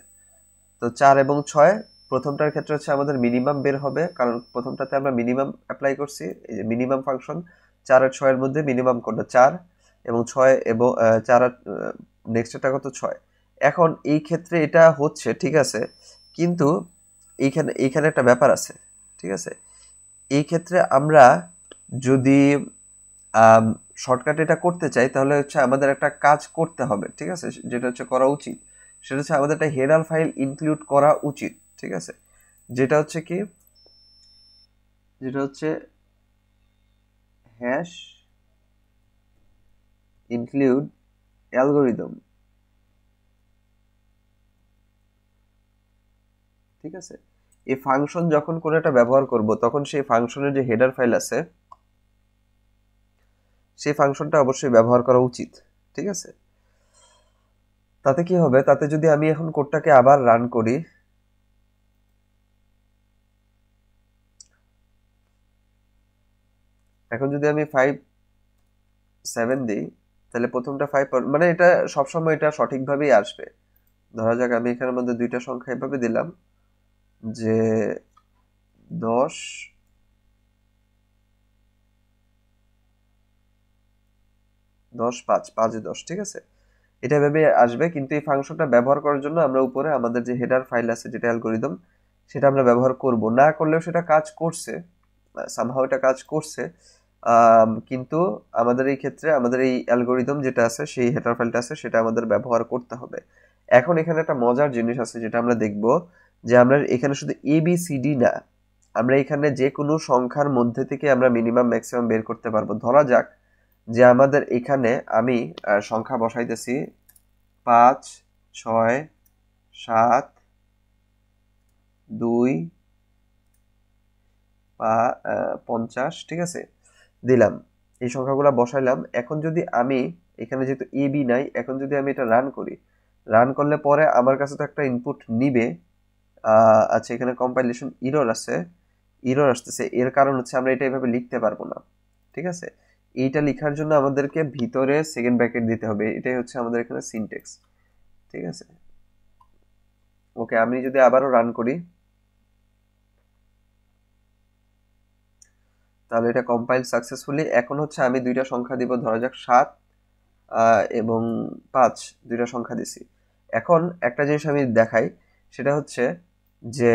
তো 4 এবং 6, প্রথমটার ক্ষেত্রে হচ্ছে আমাদের মিনিমাম বের হবে, কারণ প্রথমটাতে আমরা মিনিমাম অ্যাপ্লাই করছি, এই যে মিনিমাম ফাংশন। 4 আর 6 এর মধ্যে মিনিমাম কোনটা? 4 এবং 6 এবং 4 আর নেক্সটটা কত? 6। এখন এই ক্ষেত্রে এটা হচ্ছে, ঠিক আছে, কিন্তু এইখানে একটা ব্যাপার আছে, ঠিক আছে। এই ক্ষেত্রে আমরা যদি শর্টকাট এটা করতে চাই, তাহলে হচ্ছে আমাদের একটা কাজ করতে হবে, ঠিক আছে, যেটা হচ্ছে করা উচিত। সেটা হচ্ছে আমাদের একটা হেডার ফাইল ইনক্লুড করা উচিত, ঠিক আছে। যেটা হচ্ছে কি, যেটা হচ্ছে হ্যাশ ইনক্লুড অ্যালগোরিদম, ঠিক আছে। এই ফাংশন যখন কোনো একটা ব্যবহার করব, তখন সেই ফাংশনের যে হেডার ফাইল আছে, সেই ফাংশনটা অবশ্যই ব্যবহার করা উচিত, ঠিক আছে। তাতে কি হবে? তাতে যদি আমি এখন কোডটাকে আবার রান করি, এখন যদি আমি 5 7 দিই, তাহলে প্রথমটা 5, মানে এটা সবসময় এটা সঠিকভাবেই আসবে। ধরা যাক আমি এখানের মধ্যে দুইটা সংখ্যা এভাবে দিলাম, যে 10 10 5 5 10, ঠিক আছে। এটা ভেবে আসবে, কিন্তু এই ফাংশনটা ব্যবহার করার জন্য আমরা উপরে আমাদের যে হেডার ফাইল আছে, যেটা অ্যালগরিদম, সেটা আমরা ব্যবহার করব। না করলেও সেটা কাজ করছে, সামহাও এটা কাজ করছে, কিন্তু আমাদের এই ক্ষেত্রে আমাদের এই অ্যালগরিদম যেটা আছে, সেই হেডার ফাইলটা আছে, সেটা আমাদের ব্যবহার করতে হবে। এখন এখানে একটা মজার জিনিস আছে, যেটা আমরা দেখব, যে আমরা এখানে শুধু এ বি সি ডি না, আমরা এখানে যে কোনো সংখ্যার মধ্যে থেকে আমরা মিনিমাম ম্যাক্সিমাম বের করতে পারবো। ধরা যাক যে আমাদের এখানে আমি সংখ্যা বসাইতেছি 5 6 7 2 50, ঠিক আছে, দিলাম। এই সংখ্যাগুলো বসাইলাম। এখন যদি আমি এখানে যেহেতু এ বি নাই, এখন যদি আমি এটা রান করি, রান করলে পরে আমার কাছে তো একটা ইনপুট নিবে। আচ্ছা, এখানে কম্পাইলেশন এরর আসতেছে। এর কারণ হচ্ছে আমরা এটা এভাবে লিখতে পারবো না, ঠিক আছে। এইটা লেখার জন্য আমাদেরকে ভিতরে সেকেন্ড ব্র্যাকেট দিতে হবে, এটাই হচ্ছে আমাদের এখানে সিনট্যাক্স, ঠিক আছে। ওকে, আমি যদি আবারও রান করি, তাহলে এটা কম্পাইল সাকসেসফুলি। এখন হচ্ছে আমি দুইটা সংখ্যা দিব, ধরা যাক 7 এবং 5, দুইটা সংখ্যা দিছি। এখন একটা জিনিস আমি দেখাই, সেটা হচ্ছে যে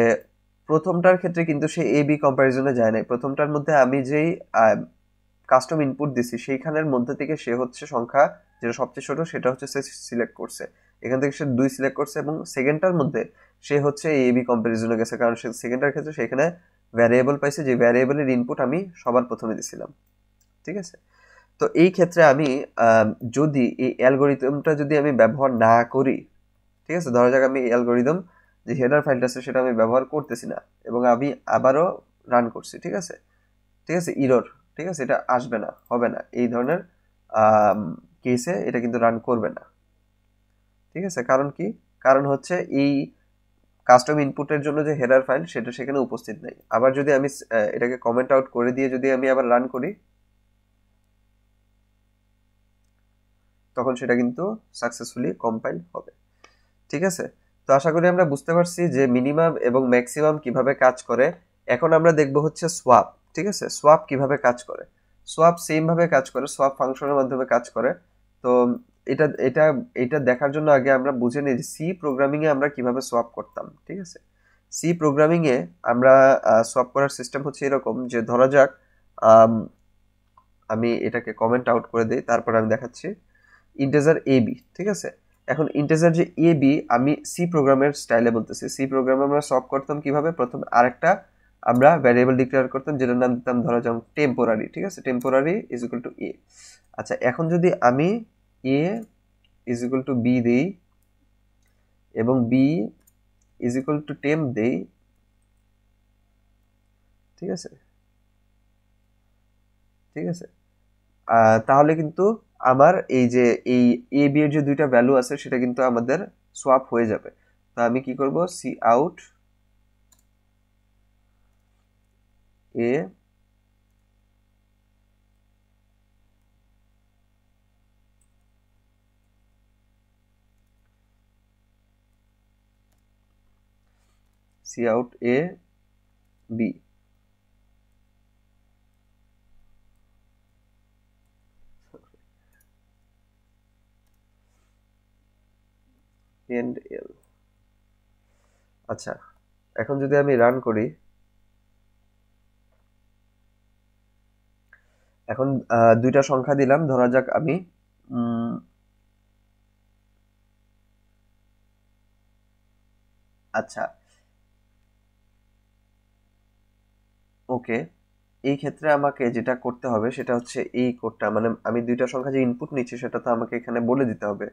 প্রথমটার ক্ষেত্রে কিন্তু সে এ বি কম্প্যারিজনে যায় নাই। প্রথমটার মধ্যে আমি যেই কাস্টম ইনপুট দিছি সেইখানের মধ্যে থেকে সে হচ্ছে সংখ্যা যেটা সবচেয়ে ছোট সেটা হচ্ছে সে সিলেক্ট করছে, এখান থেকে সে 2 সিলেক্ট করছে, এবং সেকেন্ডটার মধ্যে সে হচ্ছে এ বি কম্প্যারিজনে গেছে, কারণ সে সেকেন্ডটার ক্ষেত্রে সেখানে ভ্যারিয়েবল পাইছে, যে ভ্যারিয়েবলের ইনপুট আমি সবার প্রথমে দিছিলাম। ঠিক আছে, তো এই ক্ষেত্রে আমি যদি এই অ্যালগোরিদমটা যদি আমি ব্যবহার না করি, ঠিক আছে, ধরা যাক আমি অ্যালগোরিদম যে হেডার ফাইলটা আছে সেটা আমি ব্যবহার করতেছি না, এবং আমি আবারও রান করছি, ঠিক আছে, ঠিক আছে, ইরর, ঠিক আছে, এটা আসবে না, হবে না, এই ধরনের কেসে এটা কিন্তু রান করবে না। ঠিক আছে, কারণ কি? কারণ হচ্ছে এই কাস্টম ইনপুটের জন্য যে হেডার ফাইল সেটা সেখানে উপস্থিত নেই। আবার যদি আমি এটাকে কমেন্ট আউট করে দিয়ে যদি আমি আবার রান করি, তখন সেটা কিন্তু সাকসেসফুলি কম্পাইল হবে। ঠিক আছে, তো আশা করি আমরা বুঝতে পারছি যে মিনিমাম এবং ম্যাক্সিমাম কিভাবে কাজ করে। এখন আমরা দেখব হচ্ছে সোয়াপ। ঠিক আছে, সোয়াপ কিভাবে কাজ করে। সোয়াপ সেম ভাবে কাজ করে, সোয়াপ ফাংশনের মাধ্যমে কাজ করে। তো এটা এটা এটা দেখার জন্য আগে আমরা বুঝে নিই যে সি প্রোগ্রামিং এ আমরা কিভাবে সোয়াপ করতাম। ঠিক আছে, সি প্রোগ্রামিং এ আমরা সোয়াপ করার সিস্টেম হচ্ছে এরকম, যে ধরা যাক আমি এটাকে কমেন্ট আউট করে দিই, তারপর আমি দেখাচ্ছি ইন্টিজার এ বি। ঠিক আছে, এখন ইন্টিজার যে এ বি আমি সি প্রোগ্রামের স্টাইলে বলতেছি। সি প্রোগ্রামে আমরা সলভ করতাম কিভাবে, প্রথম আরেকটা আমরা ভ্যারিয়েবল ডিক্লেয়ার করতাম যেটার নাম দিতাম ধরা যাক টেম্পোরারি। ঠিক আছে, temporary is equal to A. আচ্ছা, এখন যদি আমি A is equal to B দেই এবং B is equal to temp দেই, ঠিক আছে, ঠিক আছে, তাহলে কিন্তু আমার এই যে এই এ বি এর যে দুইটা ভ্যালু আছে সেটা কিন্তু আমাদের সোয়াপ হয়ে যাবে। তো আমি কি করব, C out A C out A B, endl. আচ্ছা, এখন যদি আমি রান করি, এখন দুইটা সংখ্যা দিলাম, ধরা যাক আমি আচ্ছা, ওকে, এই ক্ষেত্রে আমাকে যেটা করতে হবে সেটা হচ্ছে এই কোডটা, মানে আমি দুইটা সংখ্যা যে ইনপুট নিচ্ছি সেটা তো আমাকে এখানে বলে দিতে হবে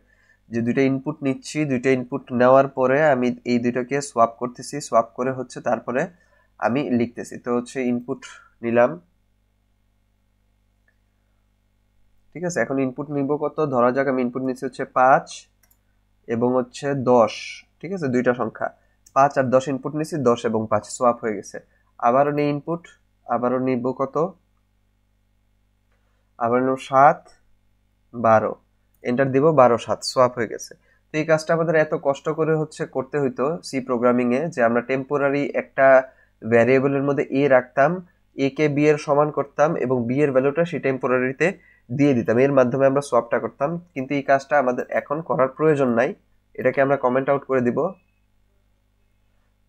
যে দুইটা ইনপুট নিচ্ছি, দুইটা ইনপুট নেওয়ার পরে আমি এই দুইটাকে সোয়াপ করতেছি, সোয়াপ করে হচ্ছে তারপরে আমি লিখতেছি। তো হচ্ছে ইনপুট নিলাম, ঠিক আছে, এখন ইনপুট নিব কত, ধরা যাক আমি ইনপুট নিচ্ছি হচ্ছে 5 এবং হচ্ছে 10। ঠিক আছে, দুইটা সংখ্যা 5 আর 10 ইনপুট নিচ্ছি, 10 এবং 5 সোয়াপ হয়ে গেছে। আবারও নিই ইনপুট, আবারও নিব কত, আবার নিব 7 12, এন্টার দিব, 12 7 সোয়াপ হয়ে গেছে। তো এই কাজটা আমাদের এত কষ্ট করে হচ্ছে করতে হইতো সি প্রোগ্রামিং এ, যে আমরা টেম্পোরারি একটা ভ্যারিয়েবলের মধ্যে এ রাখতাম, এ কে বি এর সমান করতাম এবং বি এর ভ্যালুটা সেই টেম্পোরারিতে দিয়ে দিতাম, এর মাধ্যমে আমরা সোয়াপটা করতাম। কিন্তু এই কাজটা আমাদের এখন করার প্রয়োজন নাই, এটাকে আমরা কমেন্ট আউট করে দিব।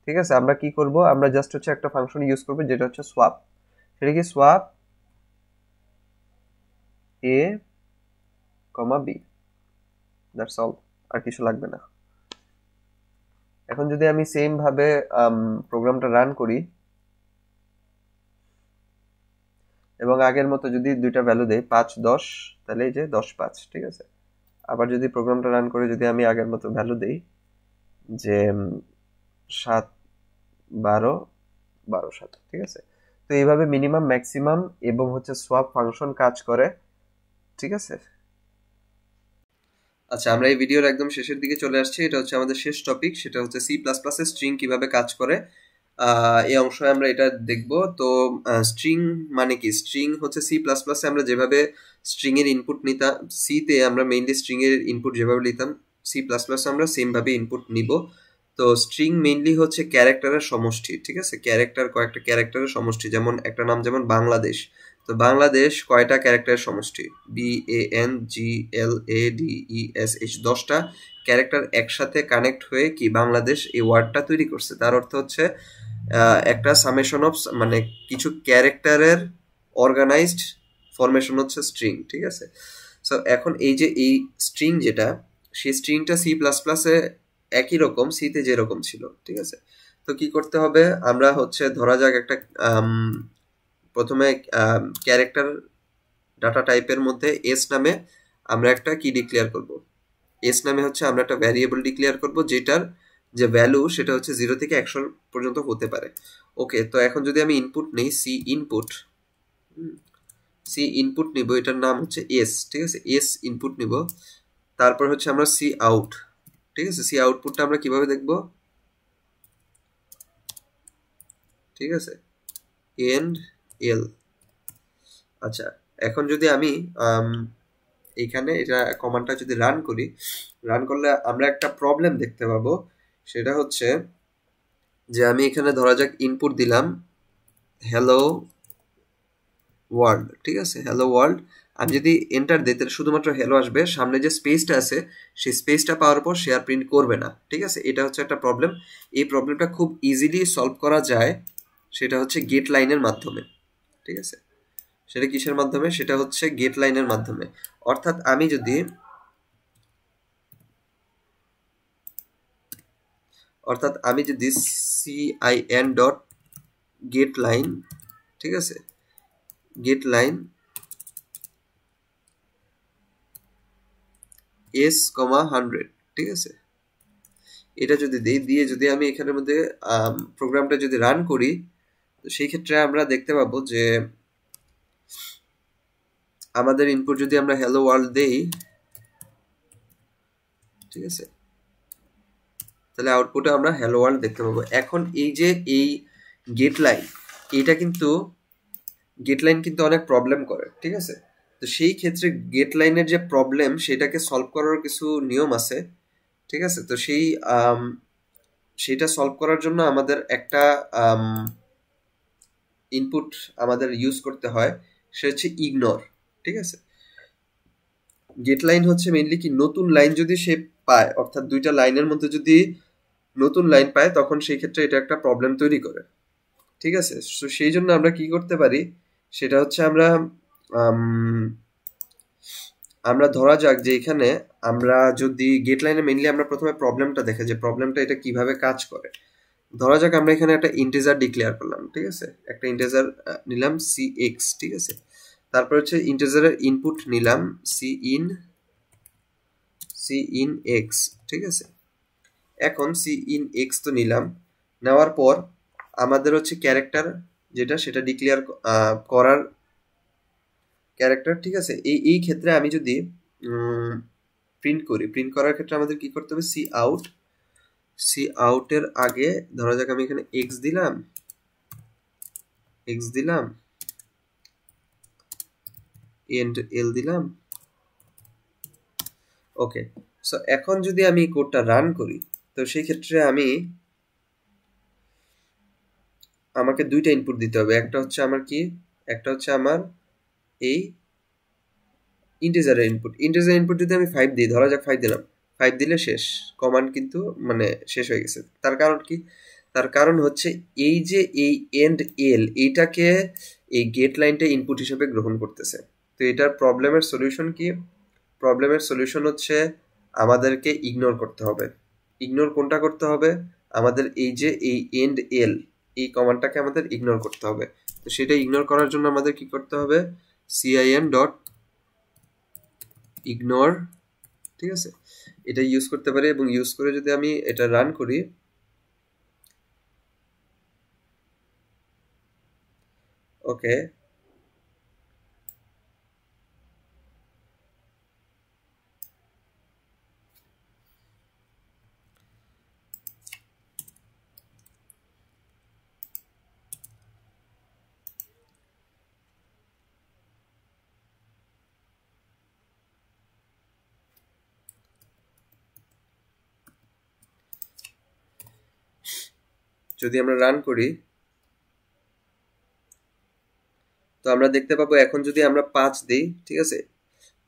ঠিক আছে, আমরা কি করব, আমরা জাস্ট হচ্ছে একটা ফাংশন ইউজ করব যেটা হচ্ছে সোয়াপ। সেটা কি, swap A comma B, that's all, আর কিছু লাগবে না। এখন যদি আমি সেম ভাবে প্রোগ্রামটা রান করি এবং আগের মতো যদি দুইটা ভ্যালু দেই 5 10, তাহলে এই যে 10 5, ঠিক আছে। আবার যদি প্রোগ্রামটা রান করে যদি আমি আগের মতো ভ্যালু দেই যে 7 12 12 7, ঠিক আছে। তো এইভাবে মিনিমাম ম্যাক্সিমাম এবং হচ্ছে সোয়াপ ফাংশন কাজ করে। ঠিক আছে, আচ্ছা, আমরা এই ভিডিওর একদম শেষের দিকে চলে আসছি। এটা হচ্ছে আমাদের শেষ টপিক, সেটা হচ্ছে সি প্লাস প্লাস এর স্ট্রিং কিভাবে কাজ করে। এই অংশে আমরা এটা দেখব। তো স্ট্রিং মানে কি, স্ট্রিং হচ্ছে সি প্লাস প্লাসে আমরা যেভাবে স্ট্রিং এর ইনপুট নিতাম, সিতে আমরা মেইনলি স্ট্রিং এর ইনপুট যেভাবে নিতাম, সি প্লাস প্লাসে আমরা সেম ভাবে ইনপুট নিব। তো তো স্ট্রিং মেইনলি হচ্ছে ক্যারেক্টারের সমষ্টি, ঠিক আছে, ক্যারেক্টার কয়েকটা ক্যারেক্টারের সমষ্টি, যেমন একটা নাম যেমন বাংলাদেশ, তো বাংলাদেশ কয়টা ক্যারেক্টারের সমষ্টি, BANGLADESH 10টা ক্যারেক্টার একসাথে কানেক্ট হয়ে কি বাংলাদেশ এই ওয়ার্ডটা তৈরি করছে। তার অর্থ হচ্ছে একটা সামেশন অফ মানে কিছু ক্যারেক্টারের অর্গানাইজড ফরমেশন হচ্ছে স্ট্রিং, ঠিক আছে। সো এখন এই যে এই স্ট্রিং যেটা, সেই স্ট্রিংটা C++-এ একই রকম, সিতে যেরকম ছিল, ঠিক আছে। তো কি করতে হবে, আমরা হচ্ছে ধরা যাক একটা প্রথমে ক্যারেক্টার ডাটা টাইপের মধ্যে এস নামে আমরা একটা কি ডিক্লেয়ার করব, এস নামে হচ্ছে আমরা একটা ভ্যারিয়েবল ডিক্লেয়ার করব যেটার যে ভ্যালু সেটা হচ্ছে 0 থেকে 100 পর্যন্ত হতে পারে। ওকে, তো এখন যদি আমি ইনপুট নেই সি ইনপুট নিব, এটার নাম হচ্ছে এস, ঠিক আছে, এস ইনপুট নিব। তারপর হচ্ছে আমরা সি আউট, ঠিক আছে, সি আউটপুটটা আমরা কিভাবে দেখব, ঠিক আছে, এন্ড এল। আচ্ছা, এখন যদি আমি এইখানে এটা কমান্ডটা যদি রান করি, রান করলে আমরা একটা প্রবলেম দেখতে পাবো। সেটা হচ্ছে যে আমি এখানে ধরা যাক ইনপুট দিলাম হ্যালো ওয়ার্ল্ড, ঠিক আছে, হ্যালো ওয়ার্ল্ড। আমি যদি এন্টার দিই তাহলে শুধুমাত্র হ্যালো আসবে, সামনে যে স্পেসটা আছে সেই স্পেসটা পাওয়ার পর সে আর প্রিন্ট করবে না, ঠিক আছে। এটা হচ্ছে একটা প্রবলেম। এই প্রবলেমটা খুব ইজিলি সলভ করা যায়, সেটা হচ্ছে গেট লাইনের মাধ্যমে, ঠিক আছে। সেটা কিসের মাধ্যমে, সেটা হচ্ছে গেট লাইনের মাধ্যমে। অর্থাৎ আমি যদি CIN ডট গেট লাইন, ঠিক আছে, গেট লাইন S, 100, ঠিক আছে, এটা যদি দিয়ে যদি আমি এখানের মধ্যে প্রোগ্রামটা যদি রান করি, তো সেই ক্ষেত্রে আমরা দেখতে পাবো যে আমাদের ইনপুট যদি আমরা হ্যালো ওয়ার্ল্ড দেই, ঠিক আছে, তাহলে আউটপুটে আমরা হ্যালো ওয়ার্ল্ড দেখতে পাবো। এখন এই যে এই গেট লাইন, এইটা কিন্তু গেট লাইন কিন্তু অনেক প্রবলেম করে, ঠিক আছে। তো সেই ক্ষেত্রে গেট লাইনের যে প্রবলেম সেটাকে সলভ করার কিছু নিয়ম আছে, ঠিক আছে। তো সেইটা সলভ করার জন্য আমাদের একটা ইনপুট আমাদের ইউজ করতে হয়, সেটা হচ্ছে ইগনোর, ঠিক আছে। গেট লাইন হচ্ছে মেইনলি কি নতুন লাইন যদি সে পায়, অর্থাৎ দুইটা লাইনের মধ্যে যদি নতুন লাইন পায় তখন সেই ক্ষেত্রে এটা একটা প্রবলেম তৈরি করে, ঠিক আছে। তো সেই জন্য আমরা কি করতে পারি, সেটা হচ্ছে আমরা ধরা যাক যে এখানে আমরা যদি গেট লাইনে মেইনলি আমরা প্রথমে প্রবলেমটা দেখে যে প্রবলেমটা এটা কিভাবে কাজ করে। ধরা যাক আমরা এখানে একটা ইন্টিজার ডিক্লেয়ার করলাম, ঠিক আছে, একটা ইন্টিজার নিলাম CX, ঠিক আছে। তারপর হচ্ছে ইন্টিজারের ইনপুট নিলাম সিইন এক্স, ঠিক আছে। এখন সিইন এক্স তো নিলাম, নেওয়ার পর আমাদের হচ্ছে ক্যারেক্টার যেটা সেটা ডিক্লেয়ার করার ক্যারেক্টার, ঠিক আছে। এই ক্ষেত্রে আমি যদি প্রিন্ট করি, প্রিন্ট করার ক্ষেত্রে আমাদের কি করতে হবে, সি আউটের আগে ধরা যাক আমি এখানে এক্স দিলাম এন্ড এল দিলাম। ওকে, সো এখন যদি আমি কোডটা রান করি, তো সেই ক্ষেত্রে আমাকে দুইটা ইনপুট দিতে হবে। একটা হচ্ছে আমার এই ইন্টিজারের ইনপুট যদি আমি 5 দিই, ধরা যাক 5 দিলাম, 5 দিলে শেষ, কমান্ড কিন্তু মানে শেষ হয়ে গেছে। তার কারণ কি, তার কারণ হচ্ছে এই যে এই এন্ড এল এইটাকে এই গেট লাইনটা ইনপুট হিসেবে গ্রহণ করতেছে। তো এটার প্রবলেমের সলিউশন কি, প্রবলেমের সলিউশন হচ্ছে আমাদেরকে ইগনোর করতে হবে। ইগনোর কোনটা করতে হবে, আমাদের এই যে এই এন্ড এল এই কমান্ডটাকে আমাদের ইগনোর করতে হবে। তো সেটা ইগনোর করার জন্য আমাদের কি করতে হবে, CIN ডট ইগনোর, ঠিক আছে, এটা ইউজ করতে পারি। এবং ইউজ করে যদি আমি এটা রান করি, ওকে, যদি আমরা রান করি তো আমরা দেখতে পাবো এখন যদি আমরা 5 দিই, ঠিক আছে,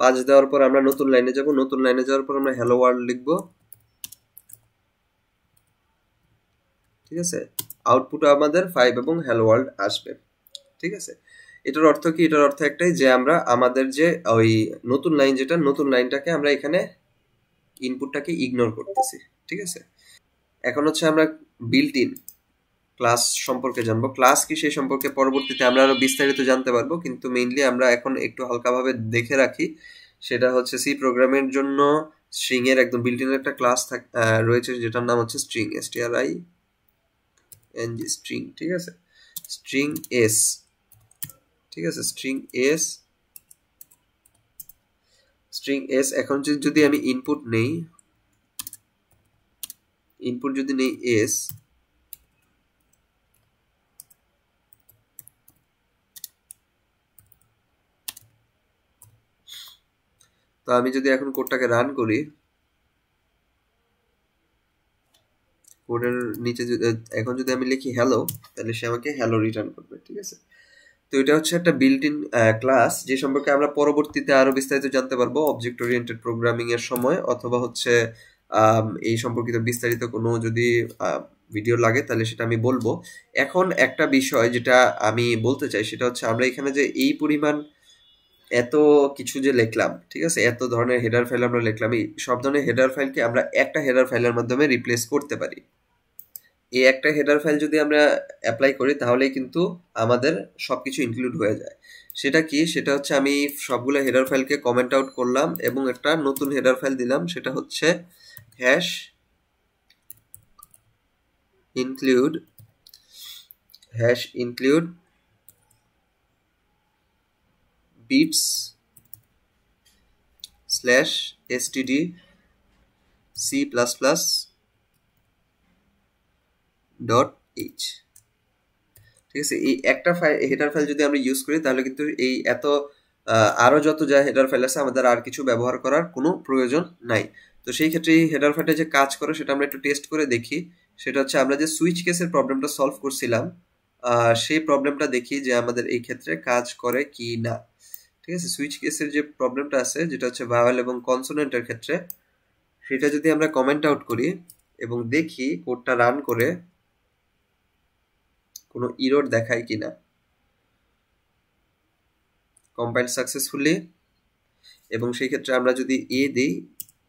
5 দেওয়ার পর আমরা নতুন লাইনে যাব, নতুন লাইনে যাওয়ার পর আমরা হ্যালো ওয়ার্ল্ড লিখব, ঠিক আছে, আউটপুট আমাদের 5 এবং হ্যালো ওয়ার্ল্ড আসবে, ঠিক আছে। এটার অর্থ কি? এটার অর্থ একটাই যে আমরা আমাদের যে ওই নতুন লাইন, যেটা নতুন লাইনটাকে আমরা এখানে ইনপুটটাকে ইগনোর করতেছি, ঠিক আছে। এখন হচ্ছে আমরা বিল্ট ইন ক্লাস সম্পর্কে জানবো। ক্লাস কি সেই সম্পর্কে পরবর্তীতে আমরা আরো বিস্তারিত জানতে পারবো, কিন্তু মেইনলি আমরা এখন একটু হালকাভাবে দেখে রাখি। সেটা হচ্ছে সি প্রোগ্রামের জন্য স্ট্রিং এর একদম বিল্ট ইন একটা ক্লাস রয়েছে যেটার নাম হচ্ছে স্ট্রিং, string স্ট্রিং, ঠিক আছে, স্ট্রিং এস, ঠিক আছে, স্ট্রিং এস। এখন যদি আমি ইনপুট নেই, ইনপুট যদি নেই এস, তো আমি যদি এখন কোডটাকে রান করি, কোডের নিচে এখন যদি আমি লিখি হ্যালো, তাহলে সে আমাকে হ্যালো রিটার্ন করবে, ঠিক আছে। তো এটা হচ্ছে একটা বিল্ট ইন ক্লাস, যে সম্পর্কে আমরা পরবর্তীতে আরো বিস্তারিত জানতে পারবো অবজেক্ট ওরিয়েন্টেড প্রোগ্রামিং এর সময়, অথবা হচ্ছে এই সম্পর্কিত বিস্তারিত কোনো যদি ভিডিও লাগে তাহলে সেটা আমি বলবো। এখন একটা বিষয় যেটা আমি বলতে চাই সেটা হচ্ছে আমরা এখানে যে এই পরিমাণ এত কিছু যে লিখলাম, ঠিক আছে, এত ধরনের হেডার ফাইল আমরা লিখলাম, এই সব ধরনের হেডার ফাইলকে আমরা একটা হেডার ফাইলের মাধ্যমে রিপ্লেস করতে পারি। এই একটা হেডার ফাইল যদি আমরা অ্যাপ্লাই করি তাহলেই কিন্তু আমাদের সবকিছু ইনক্লুড হয়ে যায়। সেটা কি? সেটা হচ্ছে আমি সবগুলো হেডার ফাইলকে কমেন্ট আউট করলাম এবং একটা নতুন হেডার ফাইল দিলাম, সেটা হচ্ছে hash include bits /std c++ .h, ঠিক আছে। এই একটা হেডার ফাইল যদি আমরা ইউজ করি তাহলে কিন্তু এই এত আরো যত যা হেডার ফাইল আছে আমাদের আর কিছু ব্যবহার করার কোনো প্রয়োজন নাই। তো সেই ক্ষেত্রে এই হেডার ফাইলটা যে কাজ করে সেটা আমরা একটু টেস্ট করে দেখি। সেটা হচ্ছে আমরা যে সুইচ কেসের প্রবলেমটা সলভ করছিলাম সেই প্রবলেমটা দেখি যে আমাদের এই ক্ষেত্রে কাজ করে কি না, ঠিক আছে। সুইচ কেসের যে প্রবলেমটা আছে যেটা হচ্ছে ভাওয়েল এবং কনসোনেন্টের ক্ষেত্রে, সেটা যদি আমরা কমেন্ট আউট করি এবং দেখি কোডটা রান করে কোনো ইরর দেখায় কিনা, কম্পাইল সাকসেসফুলি, এবং সেই ক্ষেত্রে আমরা যদি এ দিই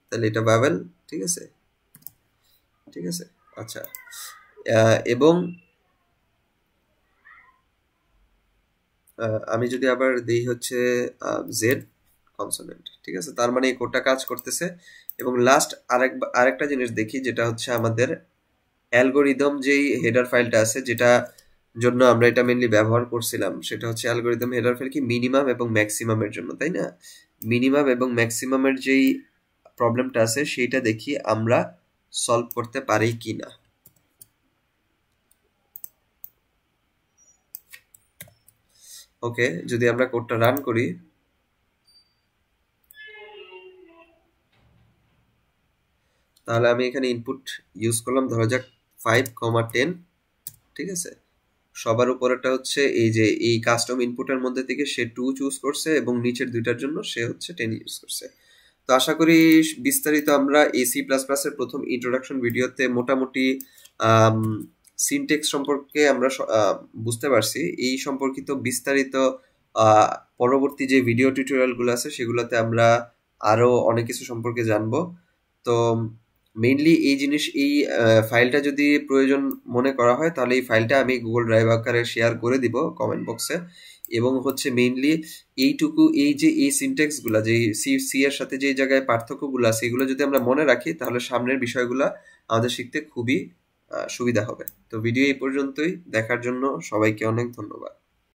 তাহলে এটা ভাওয়েল, ঠিক আছে, ঠিক আছে। আচ্ছা, এবং আমি যদি আবার দিই হচ্ছে জেড কনসোনেন্ট, ঠিক আছে, তার মানে এই কোডটা কাজ করতেছে। এবং লাস্ট আরেকটা জিনিস দেখি, যেটা হচ্ছে আমাদের অ্যালগোরিদম যেই হেডার ফাইলটা আছে, যেটা জন্য আমরা এটা মেইনলি ব্যবহার করছিলাম, সেটা হচ্ছে অ্যালগোরিদম হেডার ফাইল কি মিনিমাম এবং ম্যাক্সিমামের জন্য, তাই না? মিনিমাম এবং ম্যাক্সিমামের যেই প্রবলেমটা আছে সেইটা দেখি আমরা সলভ করতে পারি কিনা। ওকে, যদি আমরা কোডটা রান করি তাহলে আমি এখানে ইনপুট ইউজ করলাম, ধরা যাক 5,10, ঠিক আছে। সবার উপরেরটা হচ্ছে এই যে এই কাস্টম ইনপুটের মধ্যে থেকে সে 2 চুজ করছে এবং নিচের দুইটার জন্য সে হচ্ছে 10 ইউজ করছে। তো আশা করি বিস্তারিত আমরা এই সি প্লাস প্লাসের প্রথম ইন্ট্রোডাকশন ভিডিওতে মোটামুটি সিনটেক্স সম্পর্কে আমরা বুঝতে পারছি। এই সম্পর্কিত বিস্তারিত পরবর্তী যে ভিডিও টিউটোরিয়ালগুলো আছে সেগুলোতে আমরা আরো অনেক কিছু সম্পর্কে জানবো। তো মেইনলি এই ফাইলটা যদি প্রয়োজন মনে করা হয় তাহলে এই ফাইলটা আমি গুগল ড্রাইভ আকারে শেয়ার করে দিব কমেন্ট বক্সে। এবং হচ্ছে মেইনলি এইটুকু, এই সিনট্যাক্সগুলো যে সি এর সাথে যে জায়গায় পার্থক্যগুলো আছে এগুলো যদি আমরা মনে রাখি তাহলে সামনের বিষয়গুলো আমাদের শিখতে খুবই সুবিধা হবে। তো ভিডিও এই পর্যন্তই, দেখার জন্য সবাইকে অনেক ধন্যবাদ।